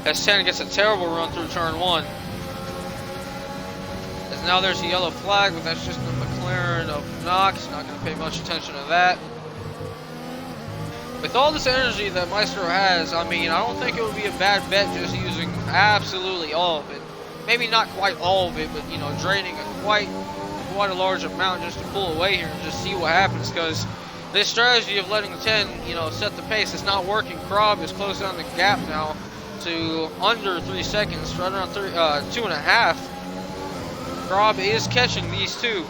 S10 gets a terrible run through turn 1. As now there's a yellow flag, but that's just the McLaren of Knox. Not going to pay much attention to that. With all this energy that Maestro has, I mean, I don't think it would be a bad bet just using absolutely all of it. Maybe not quite all of it, but draining quite a large amount just to pull away here and just see what happens, because This strategy of letting 10, you know, set the pace is not working. Krob is closing down the gap now to under 3 seconds, right around 2.5. Krob is catching these two.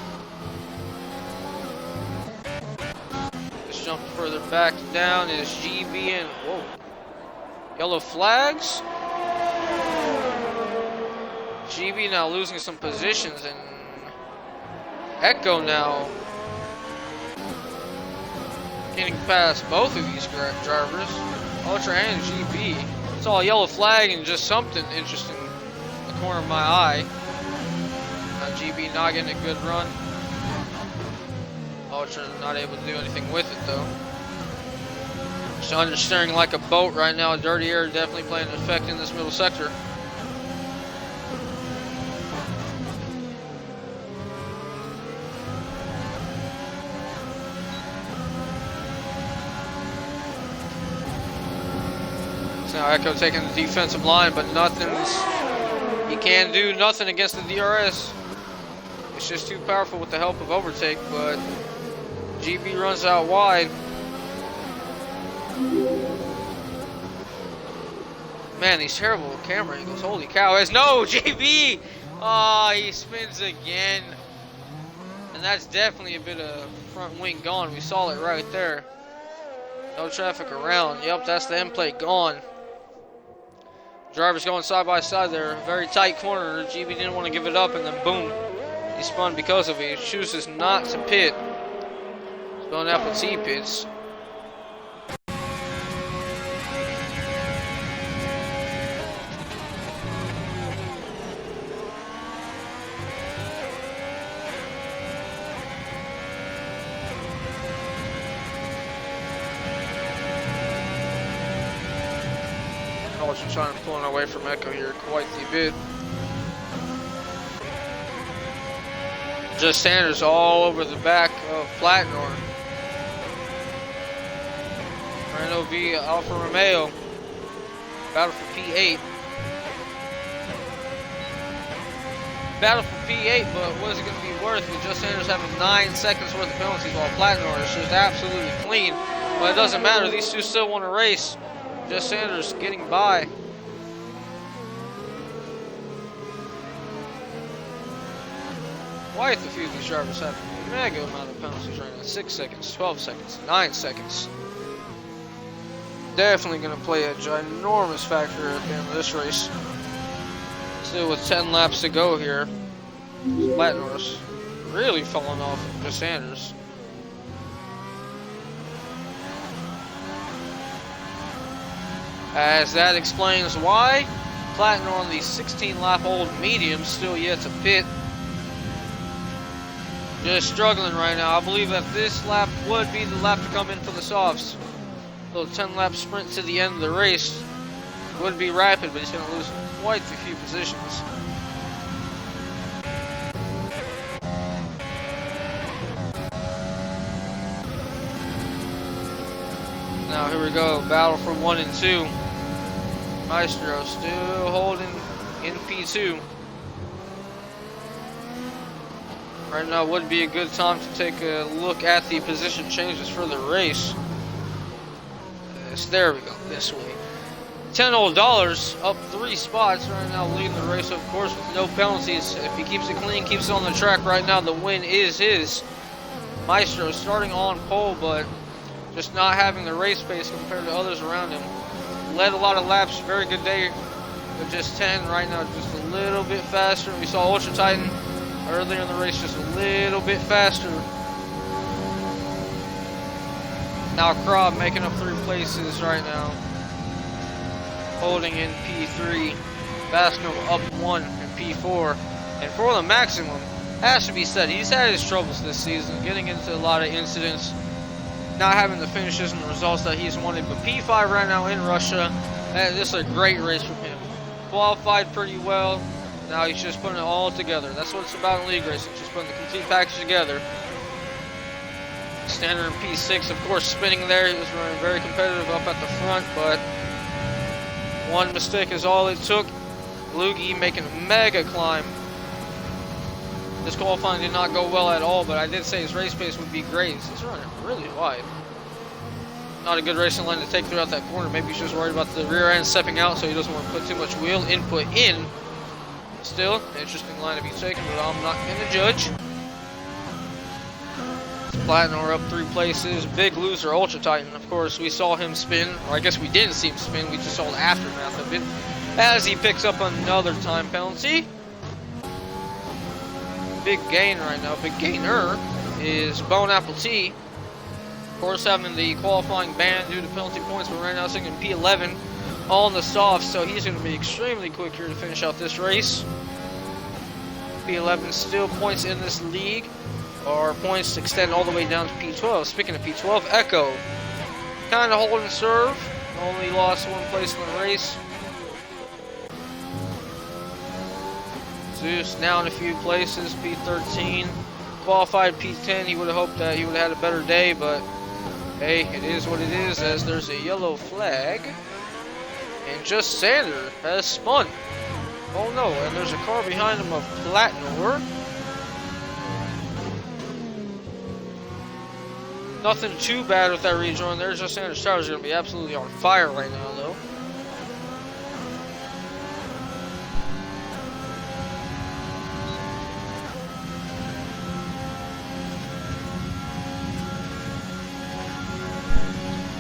Just jump further back down is GB and whoa. Yellow flags. GB now losing some positions, and Echo now getting past both of these drivers, Ultra and GB. Saw a yellow flag and just something interesting in the corner of my eye. GB not getting a good run. Ultra not able to do anything with it though. Just understeering like a boat right now. Dirty air definitely playing an effect in this middle sector. Now Echo taking the defensive line, but he can do nothing against the DRS. It's just too powerful with the help of overtake, but GB runs out wide. Man, these terrible camera angles, holy cow. No, GB! Oh, he spins again. And that's definitely a bit of front wing gone. We saw it right there. No traffic around. Yep, that's the end plate gone. Drivers going side by side there. Very tight corner. GB didn't want to give it up, and then boom. He spun because of it. He chooses not to pit. He's going out with T pits. Trying to pull away from Echo here quite a bit. Just Sanders all over the back of Platnor. Renault v Alfa Romeo. Battle for P8. Battle for P8, but what is it going to be worth with Just Sanders having 9 seconds worth of penalties while Platnor is just absolutely clean? But it doesn't matter. These two still want to race. Just Sanders getting by. Quite a few of these drivers have a mega amount of penalties right now. 6 seconds, 12 seconds, 9 seconds. Definitely going to play a ginormous factor at the end of this race. Still with 10 laps to go here. Platnor's really falling off of Just Sanders. As that explains why Platnor on the 16-lap-old medium still yet to pit. Just struggling right now. I believe that this lap would be the lap to come in for the softs. Little 10-lap sprint to the end of the race. Would be rapid, but he's going to lose quite a few positions. Now here we go. Battle for 1 and 2. Maestro still holding in P2. Right now would be a good time to take a look at the position changes for the race. There we go, this way. $10 up 3 spots right now, leading the race, of course, with no penalties. If he keeps it clean, keeps it on the track right now, the win is his. Maestro starting on pole, but just not having the race pace compared to others around him. Led a lot of laps, very good day, but just 10 right now, just a little bit faster. We saw Ultra Titan earlier in the race, just a little bit faster. Now Krob making up 3 places right now, holding in P3. Bascom up 1 in P4. And for the maximum, has to be said, he's had his troubles this season, getting into a lot of incidents, not having the finishes and the results that he's wanted. But P5 right now in Russia, this is a great race from him. Qualified pretty well. Now he's just putting it all together. That's what it's about in league racing, just putting the complete package together. Standard in P6, of course, spinning there. He was running very competitive up at the front, but one mistake is all it took. Lugi making a mega climb. This qualifying did not go well at all, but I did say his race pace would be great. He's running really wide. not a good racing line to take throughout that corner. Maybe he's just worried about the rear end stepping out, so he doesn't want to put too much wheel input in. Still, interesting line to be taken, but I'm not going to judge. Platnor up 3 places. Big loser, Ultra Titan. Of course, we saw him spin, or I guess we didn't see him spin. We just saw the aftermath of it as he picks up another time penalty. Big gain right now. Big gainer is Bone Apple T. Of course, having the qualifying ban due to penalty points, but right now sitting in P11 on the soft, so he's going to be extremely quick here to finish out this race. P11 still points in this league. Our points extend all the way down to P12. Speaking of P12, Echo kind of holding serve. Only lost 1 place in the race. Zeus down a few places, P13. Qualified P10. He would have hoped that he would have had a better day, but hey, it is what it is, as there's a yellow flag. And Just Sander has spun. Oh no, and there's a car behind him of Platnor. Nothing too bad with that rejoin there. Just Sander's tire is going to be absolutely on fire right now, though.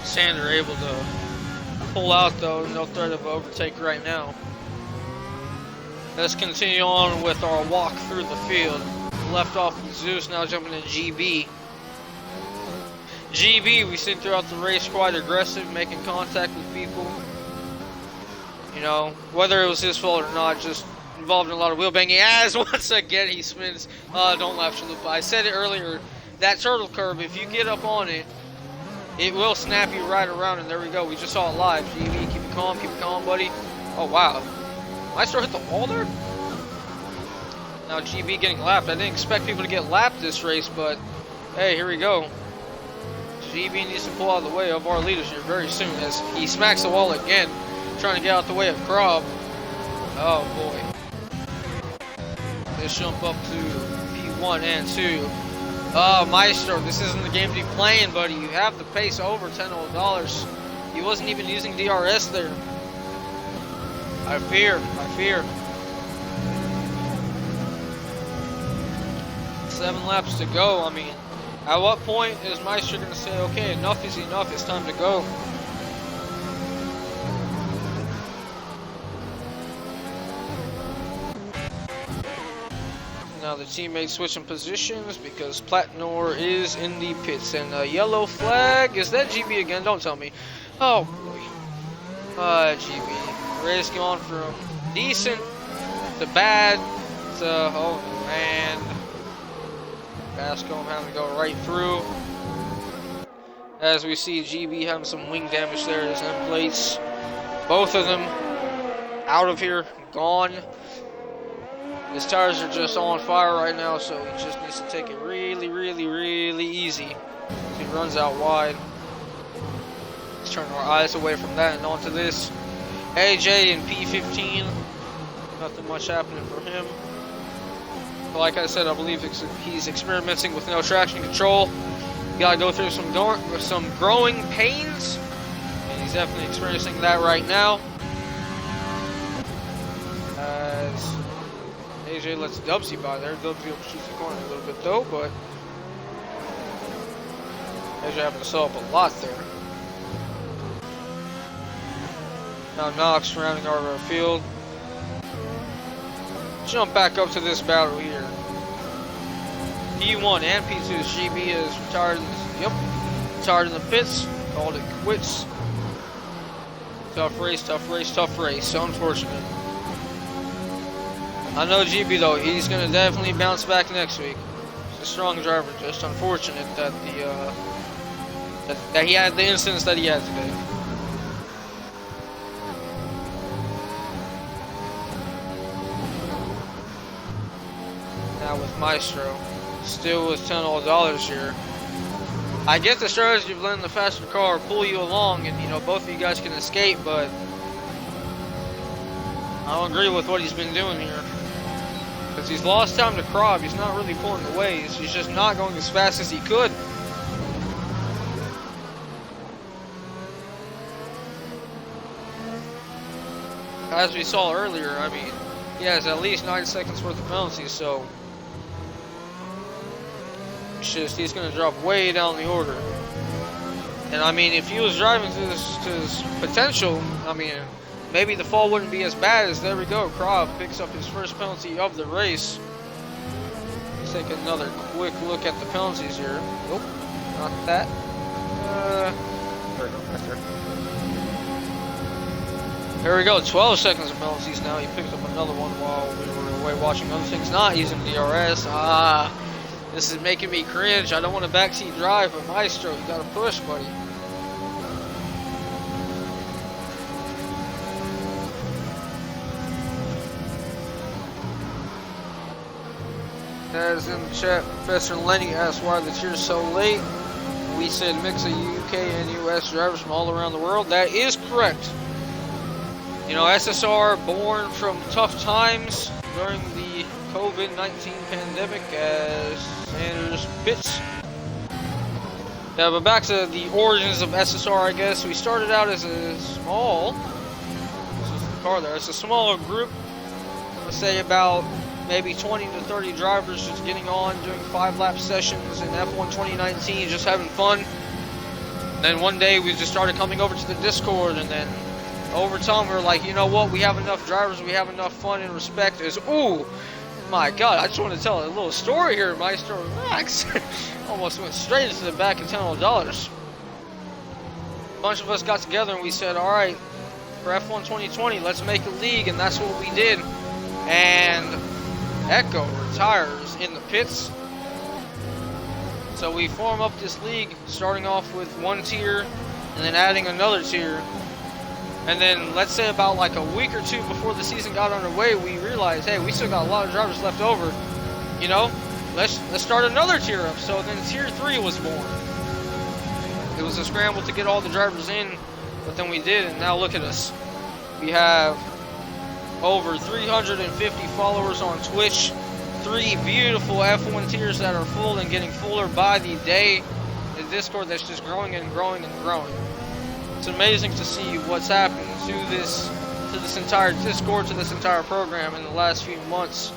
Sander able to pull out, though. No threat of overtake right now. Let's continue on with our walk through the field. Left off with Zeus, now jumping in GB. GB, we seen throughout the race, quite aggressive, making contact with people. You know, whether it was his fault or not, just involved in a lot of wheel banging. As once again he spins. Don't laugh, Chalupa. I said it earlier, that turtle curve, if you get up on it, it will snap you right around, and there we go. We just saw it live. GB, keep it calm, buddy. Oh, wow. Maestro hit the wall there? Now GB getting lapped. I didn't expect people to get lapped this race, but hey, here we go. GB needs to pull out of the way of our leaders here very soon as he smacks the wall again, trying to get out the way of Krob. Oh boy. Let's jump up to P1 and 2. Maestro, this isn't the game to be playing, buddy. You have the pace over $10. He wasn't even using DRS there. I fear. 7 laps to go. I mean, at what point is Maestro going to say, okay, enough is enough, it's time to go? Now the teammates switching positions because Platnor is in the pits. And a yellow flag, is that GB again? Don't tell me. Oh boy. GB. Race gone from decent to bad to, oh man. Bascom having to go right through. As we see GB having some wing damage there. His end plates, both of them out of here, gone. His tires are just on fire right now, so he just needs to take it really, really, really easy. He runs out wide. Let's turn our eyes away from that and onto this. AJ in P15. Nothing much happening for him. But like I said, I believe he's experimenting with no traction control. You gotta go through some growing pains, and he's definitely experiencing that right now. As AJ lets Dubsy by there. Dubsy overshoots the corner a little bit though, but AJ having to sell up a lot there. Now Knox surrounding our field. Jump back up to this battle here. P1 and P2. GB is retired. Retired in the pits. Called it quits. Tough race. Unfortunate. I know GB though. He's gonna definitely bounce back next week. He's a strong driver. Just unfortunate that that he had the incidents that he had today. Now with Maestro, still with $10 here. I get the strategy of letting the faster car pull you along, and you know both of you guys can escape, but I don't agree with what he's been doing here. Because he's lost time to Krob. He's not really pulling away. He's just not going as fast as he could. as we saw earlier, I mean, he has at least 9 seconds worth of penalties, so it's just he's going to drop way down the order. And I mean, if he was driving to his potential, I mean, maybe the fall wouldn't be as bad. As there we go, Krab picks up his first penalty of the race. Let's take another quick look at the penalties here. Nope, not that. There we go, right there. There we go, 12 seconds of penalties now. He picked up another one while we were away watching other things, not using DRS. This is making me cringe. I don't want to backseat drive, but Maestro, you gotta push, buddy. As in the chat, Professor Lenny asked why the tier's so late. We said mix of UK and US drivers from all around the world. That is correct. You know, SSR born from tough times during the COVID-19 pandemic as Sanders pits. Yeah, but back to the origins of SSR, I guess. We started out as a small, this is the car there, it's a small group, let's say about maybe 20 to 30 drivers just getting on, doing 5-lap sessions in F1 2019, just having fun. Then one day we just started coming over to the Discord, and then over time we were like, you know what, we have enough drivers, we have enough fun and respect. As ooh, my God, I just want to tell a little story here, Maestro. Relax. Almost went straight into the back of $10. A bunch of us got together and we said, all right, for F1 2020, let's make a league, and that's what we did. And Echo retires in the pits. So we form up this league, starting off with one tier and then adding another tier. And then let's say about like a week or two before the season got underway, we realized, hey, we still got a lot of drivers left over. You know, let's start another tier up. So then tier 3 was born. It was a scramble to get all the drivers in, but then we did, and now look at us. We have over 350 followers on Twitch, 3 beautiful F1 tiers that are full and getting fuller by the day. The Discord that's just growing and growing and growing. It's amazing to see what's happened to this entire Discord, to this entire program in the last few months.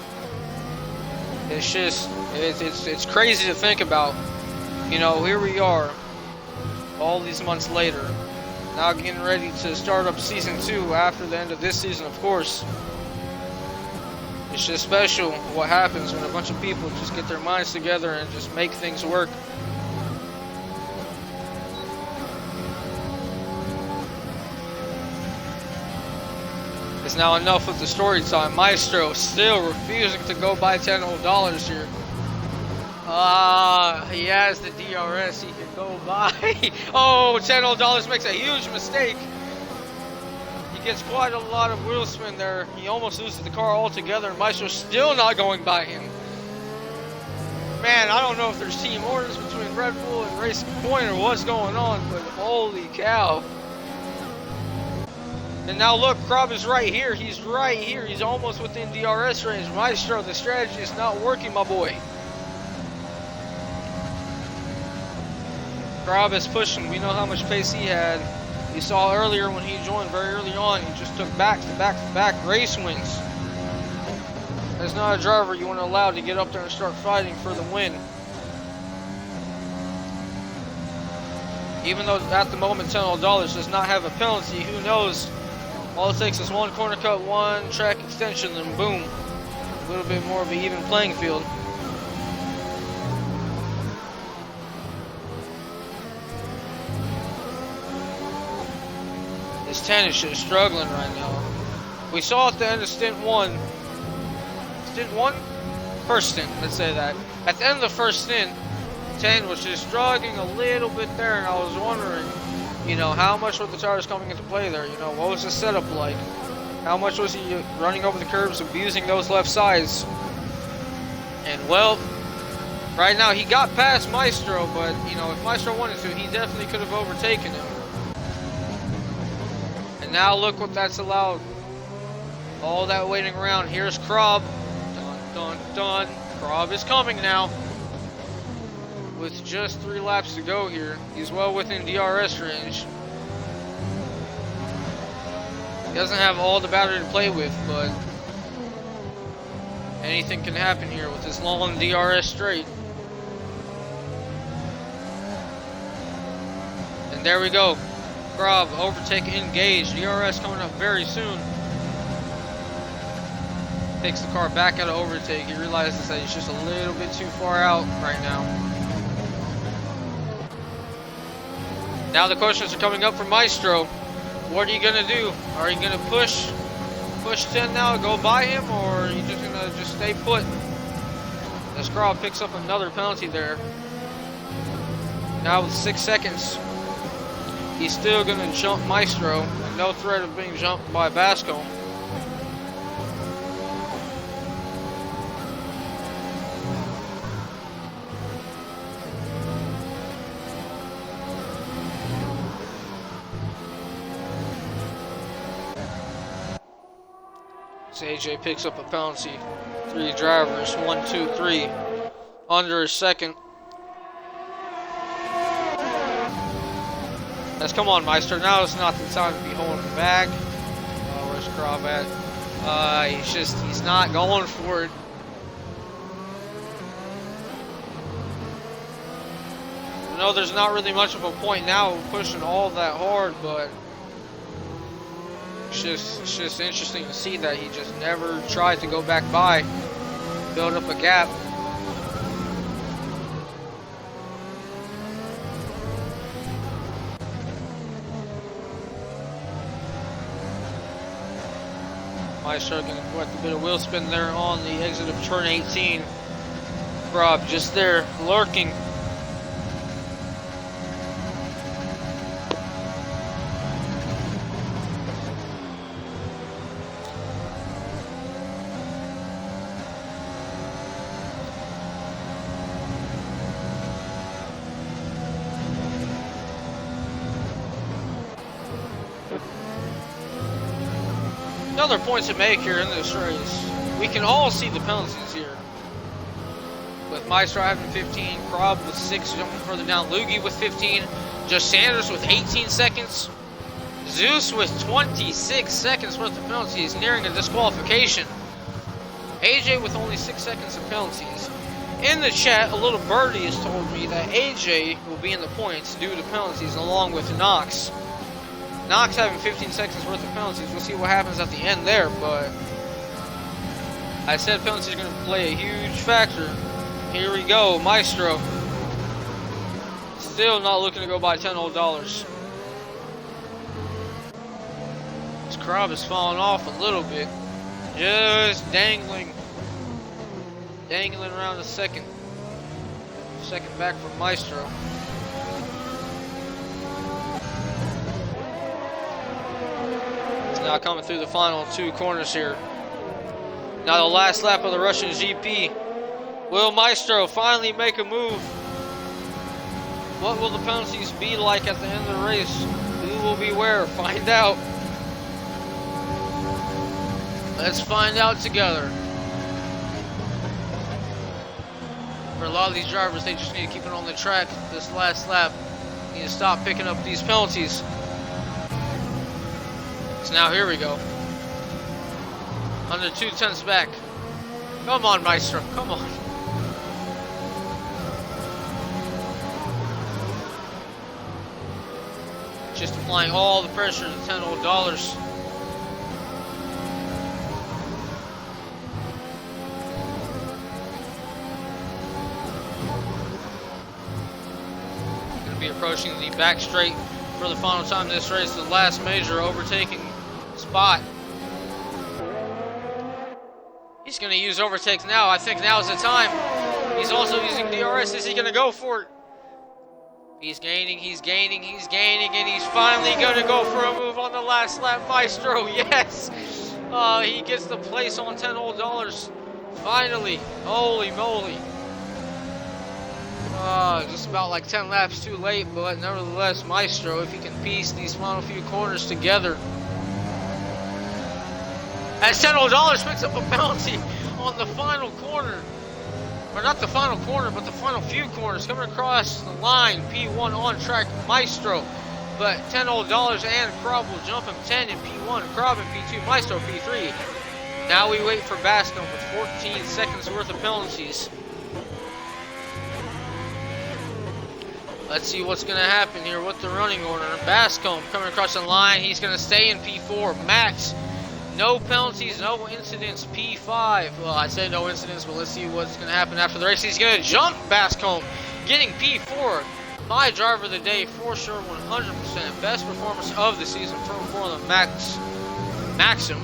It's just, it's crazy to think about. You know, here we are, all these months later, now getting ready to start up season 2 after the end of this season, of course. It's just special what happens when a bunch of people just get their minds together and just make things work. It's now enough with the story time. Maestro still refusing to go buy $10 here. He has the DRS he can go buy. Oh, $10 makes a huge mistake. He gets quite a lot of wheel spin there. He almost loses the car altogether, and Maestro's still not going by him. Man, I don't know if there's team orders between Red Bull and Racing Point or what's going on, but holy cow. And now look, Krab is right here. He's right here. He's almost within DRS range. Maestro, the strategy is not working, my boy. Krab is pushing. We know how much pace he had. You saw earlier when he joined very early on, he just took back-to-back race wins. As not a driver you want to allow to get up there and start fighting for the win. Even though at the moment $10 does not have a penalty, who knows? All it takes is one corner cut, one track extension, and boom. A little bit more of an even playing field. This 10 is just struggling right now. We saw at the end of stint 1. Stint 1? First stint, let's say that. At the end of the first stint, 10 was just struggling a little bit there, and I was wondering, you know, how much were the tires coming into play there? You know, what was the setup like? How much was he running over the curbs, abusing those left sides? And well, right now he got past Maestro, but you know, if Maestro wanted to, he definitely could have overtaken him. And now look what that's allowed. All that waiting around. Here's Krab. Dun dun dun. Krab is coming now. With just 3 laps to go here, he's well within DRS range. Doesn't have all the battery to play with, but anything can happen here with this long DRS straight. And there we go. Grob, overtake engaged. DRS coming up very soon. Takes the car back out of overtake. He realizes that he's just a little bit too far out right now. Now the questions are coming up for Maestro. What are you gonna do? Are you gonna push 10 now, go by him, or are you just gonna stay put? As Grob picks up another penalty there. Now with 6 seconds, he's still gonna jump Maestro, and no threat of being jumped by Bascomb. So AJ picks up a penalty. 3 drivers, 1, 2, 3, under a second. Let's come on, Maestro. Now is not the time to be holding back. Oh, where's Grob at? He's not going for it. I know there's not really much of a point now of pushing all that hard, but it's just interesting to see that he just never tried to go back by, build up a gap. Maestro getting quite a bit of wheel spin there on the exit of turn 18. Grob just there lurking. Another point to make here in this race. We can all see the penalties here. With Maestro having 15, Grob with 6, jumping further down, Loogie with 15, Josh Sanders with 18 seconds, Zeus with 26 seconds worth of penalties, nearing a disqualification. AJ with only 6 seconds of penalties. In the chat, a little birdie has told me that AJ will be in the points due to penalties along with Knox. Knox having 15 seconds worth of penalties. We'll see what happens at the end there, but I said penalties are going to play a huge factor. Here we go, Maestro. Still not looking to go by $10 old dollars. This Grob is falling off a little bit. Just dangling around a second. Second back from Maestro. Now coming through the final 2 corners here. Now the last lap of the Russian GP. Will Maestro finally make a move? What will the penalties be like at the end of the race? Who will be where? Find out. Let's find out together. For a lot of these drivers, they just need to keep it on the track this last lap. Need to stop picking up these penalties. So now here we go. Under 2/10 back. Come on, Maestro. Come on. Just applying all the pressure to $10 old dollars. Going to be approaching the back straight for the final time in this race, the last major overtaking spot. He's going to use overtakes now. I think now is the time. He's also using DRS. Is he going to go for it? He's gaining, and he's finally going to go for a move on the last lap. Maestro, yes! He gets the place on $10 old dollars. Finally. Holy moly. Just about like 10 laps too late, but nevertheless, Maestro, if he can piece these final few corners together. As $10 old dollars picks up a penalty on the final corner. Or not the final corner, but the final few corners coming across the line. P1 on track. Maestro but $10 and Krob will jump him 10 in P1, Krob in P2, Maestro P3. Now we wait for Bascom with 14 seconds worth of penalties. Let's see what's going to happen here with the running order. Bascom coming across the line. He's going to stay in P4. Max, no penalties, no incidents. P5. Well, I said no incidents, but let's see what's going to happen after the race. He's going to jump Bascom, getting P4. My driver of the day, for sure, 100%. Best performance of the season from Formula Maxim.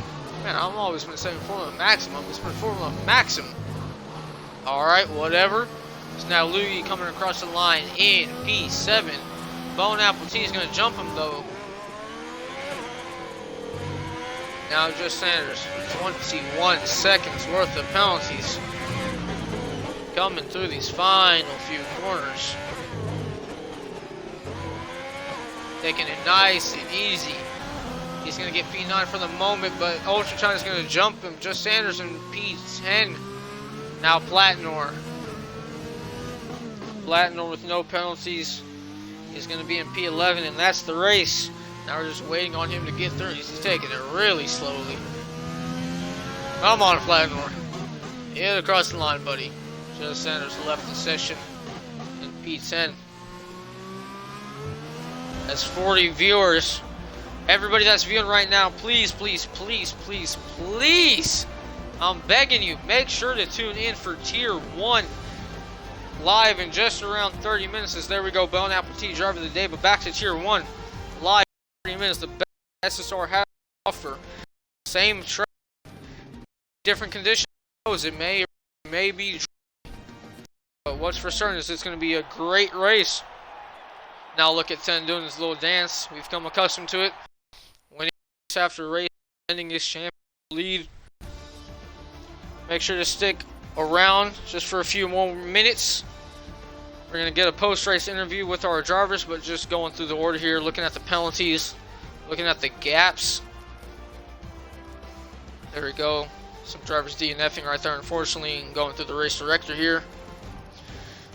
Man, I'm always been saying Formula Maximum. It's been Formula Maxim. Alright, whatever. So now Louis coming across the line in P7. Bone Apple T is going to jump him though. Now just Sanders. 21 seconds worth of penalties. Coming through these final few corners. Taking it nice and easy. He's going to get P9 for the moment, but Ultra China is going to jump him. Just Sanders in P10. Now Platinor. Platinor with no penalties. He's going to be in P11, and that's the race. Now we're just waiting on him to get through. He's taking it really slowly. Come on, Platinor. Get across the line, buddy. Just Sanders left the session in P10. That's 40 viewers. Everybody that's viewing right now, please, please, please, please, please, I'm begging you, make sure to tune in for Tier 1 live in just around 30 minutes. As there we go, Bone Apple T driver of the day. But back to Tier 1 live in 30 minutes. The best SSR has to offer. Same track, different conditions. It may be, but what's for certain is it's going to be a great race. Now look at 10 doing his little dance. We've come accustomed to it. Winning after race, ending his champion lead. Make sure to stick around just for a few more minutes. We're going to get a post-race interview with our drivers, but just going through the order here, looking at the penalties, looking at the gaps. There we go. Some drivers DNFing right there, unfortunately, and going through the race director here.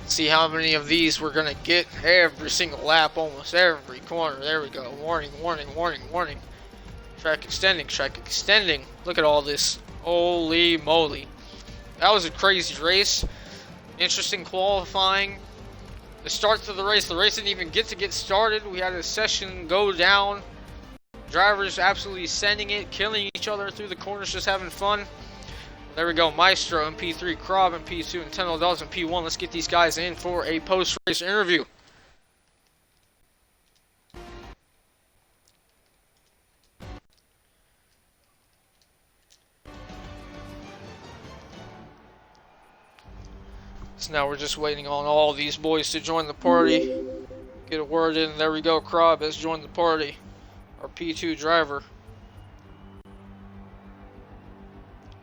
See how many of these we're going to get every single lap, almost every corner. There we go. Warning, warning, warning, warning. Track extending, track extending. Look at all this. Holy moly. That was a crazy race. Interesting qualifying. The start to the race didn't even get started. We had a session go down. Drivers absolutely sending it, killing each other through the corners, just having fun. There we go, Maestro in P3, Krob in P2, and $10 in P1. Let's get these guys in for a post-race interview. So now we're just waiting on all these boys to join the party. Get a word in. There we go, Krob has joined the party. Our P2 driver.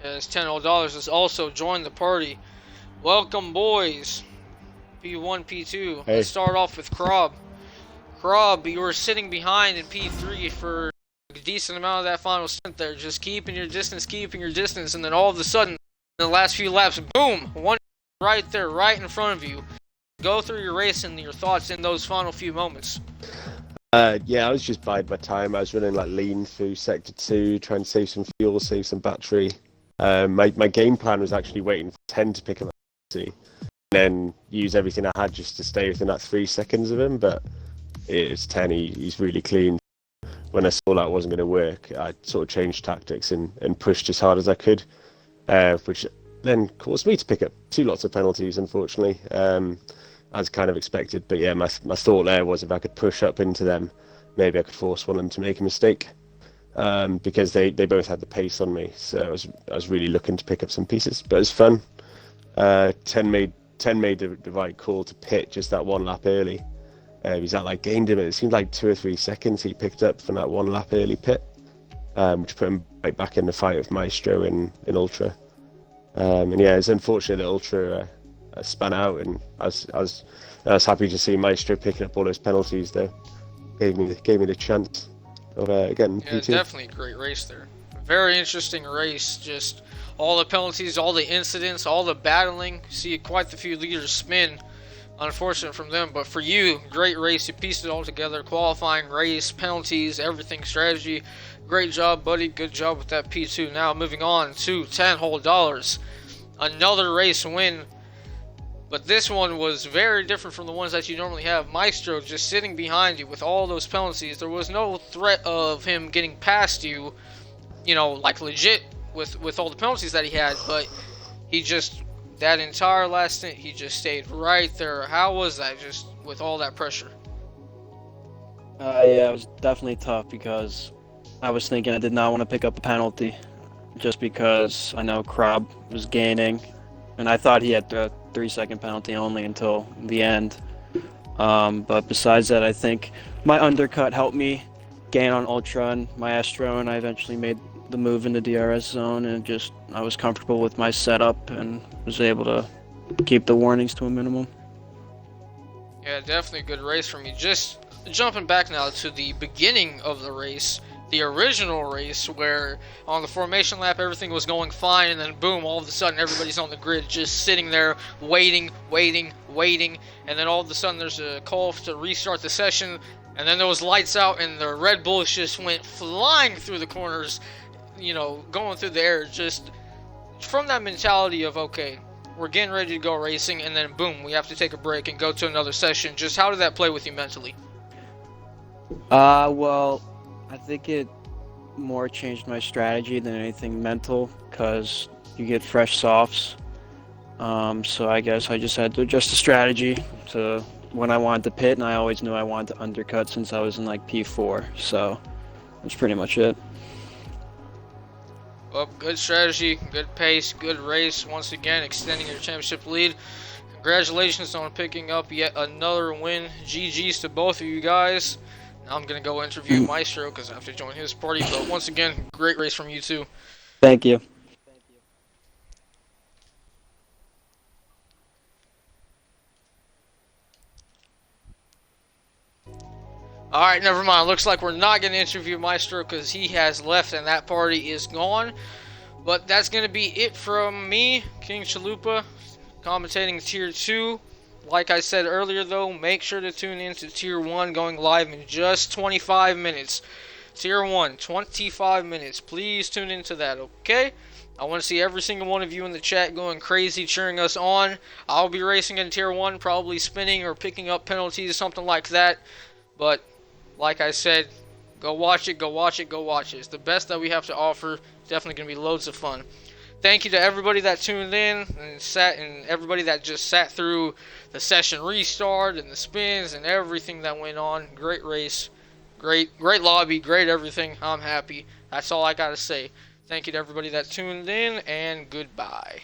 As $10 has also joined the party. Welcome, boys. P1, P2. Hey. Let's start off with Krob. Krob, you were sitting behind in P3 for a decent amount of that final stint there. Just keeping your distance. And then all of a sudden, in the last few laps, boom! One right there, right in front of you. Go through your race and your thoughts in those final few moments. Yeah, I was just biding my time. I was running like lean through Sector 2, trying to save some fuel, save some battery. My game plan was actually waiting for 10 to pick up and then use everything I had just to stay within that 3 seconds of him, but it's 10, he's really clean. When I saw that wasn't going to work, I sort of changed tactics and pushed as hard as I could, which then caused me to pick up 2 lots of penalties, unfortunately, as kind of expected. But yeah, my thought there was if I could push up into them, maybe I could force one of them to make a mistake. Because they both had the pace on me, so I was really looking to pick up some pieces, but it was fun. 10 made the right call to pit just that 1 lap early. Gained him. It seemed like 2 or 3 seconds he picked up from that 1 lap early pit, which put him right back in the fight with Maestro in Ultra. And yeah, it's unfortunate that Ultra spun out, and I was happy to see Maestro picking up all those penalties though. Gave me the chance of getting P2. Definitely a great race there. Very interesting race. Just all the penalties, all the incidents, all the battling. See quite a few leaders spin. Unfortunate from them, but for you, great race. You pieced it all together. Qualifying race, penalties, everything, strategy. Great job, buddy. Good job with that P2. Now moving on to $10 whole. Another race win, but this one was very different from the ones that you normally have. Maestro just sitting behind you with all those penalties. There was no threat of him getting past you, you know, like legit with all the penalties that he had, but he just, that entire last stint, he just stayed right there. How was that, just with all that pressure? Yeah, it was definitely tough because I was thinking I did not want to pick up a penalty just because I know Krab was gaining, and I thought he had the 3-second penalty only until the end. But besides that, I think my undercut helped me gain on Ultra and Maestro, and I eventually made the move into DRS zone, and just I was comfortable with my setup and was able to keep the warnings to a minimum. Yeah, definitely a good race from you. Just jumping back now to the beginning of the race, the original race where on the formation lap everything was going fine, and then boom, all of a sudden everybody's on the grid just sitting there waiting, and then all of a sudden there's a call to restart the session, and then there was lights out and the Red Bulls just went flying through the corners, you know, going through the air, just from that mentality of, okay, we're getting ready to go racing, and then boom, we have to take a break and go to another session. Just how did that play with you mentally? Well, I think it more changed my strategy than anything mental, because you get fresh softs. So I guess I just had to adjust the strategy to when I wanted to pit, and I always knew I wanted to undercut since I was in like P4. So that's pretty much it. Well, good strategy, good pace, good race. Once again, extending your championship lead. Congratulations on picking up yet another win. GG's to both of you guys. Now I'm going to go interview Maestro because I have to join his party. But once again, great race from you too. Thank you. Alright, never mind. Looks like we're not going to interview Maestro because he has left and that party is gone. But that's going to be it from me, King Chalupa, commentating Tier 2. Like I said earlier though, make sure to tune in to Tier 1 going live in just 25 minutes. Tier 1, 25 minutes. Please tune into that, okay? I want to see every single one of you in the chat going crazy, cheering us on. I'll be racing in Tier 1, probably spinning or picking up penalties, something like that. But like I said, go watch it, go watch it, go watch it. It's the best that we have to offer. Definitely going to be loads of fun. Thank you to everybody that tuned in and everybody that just sat through the session restart and the spins and everything that went on. Great race, great lobby, great everything. I'm happy. That's all I got to say. Thank you to everybody that tuned in, and goodbye.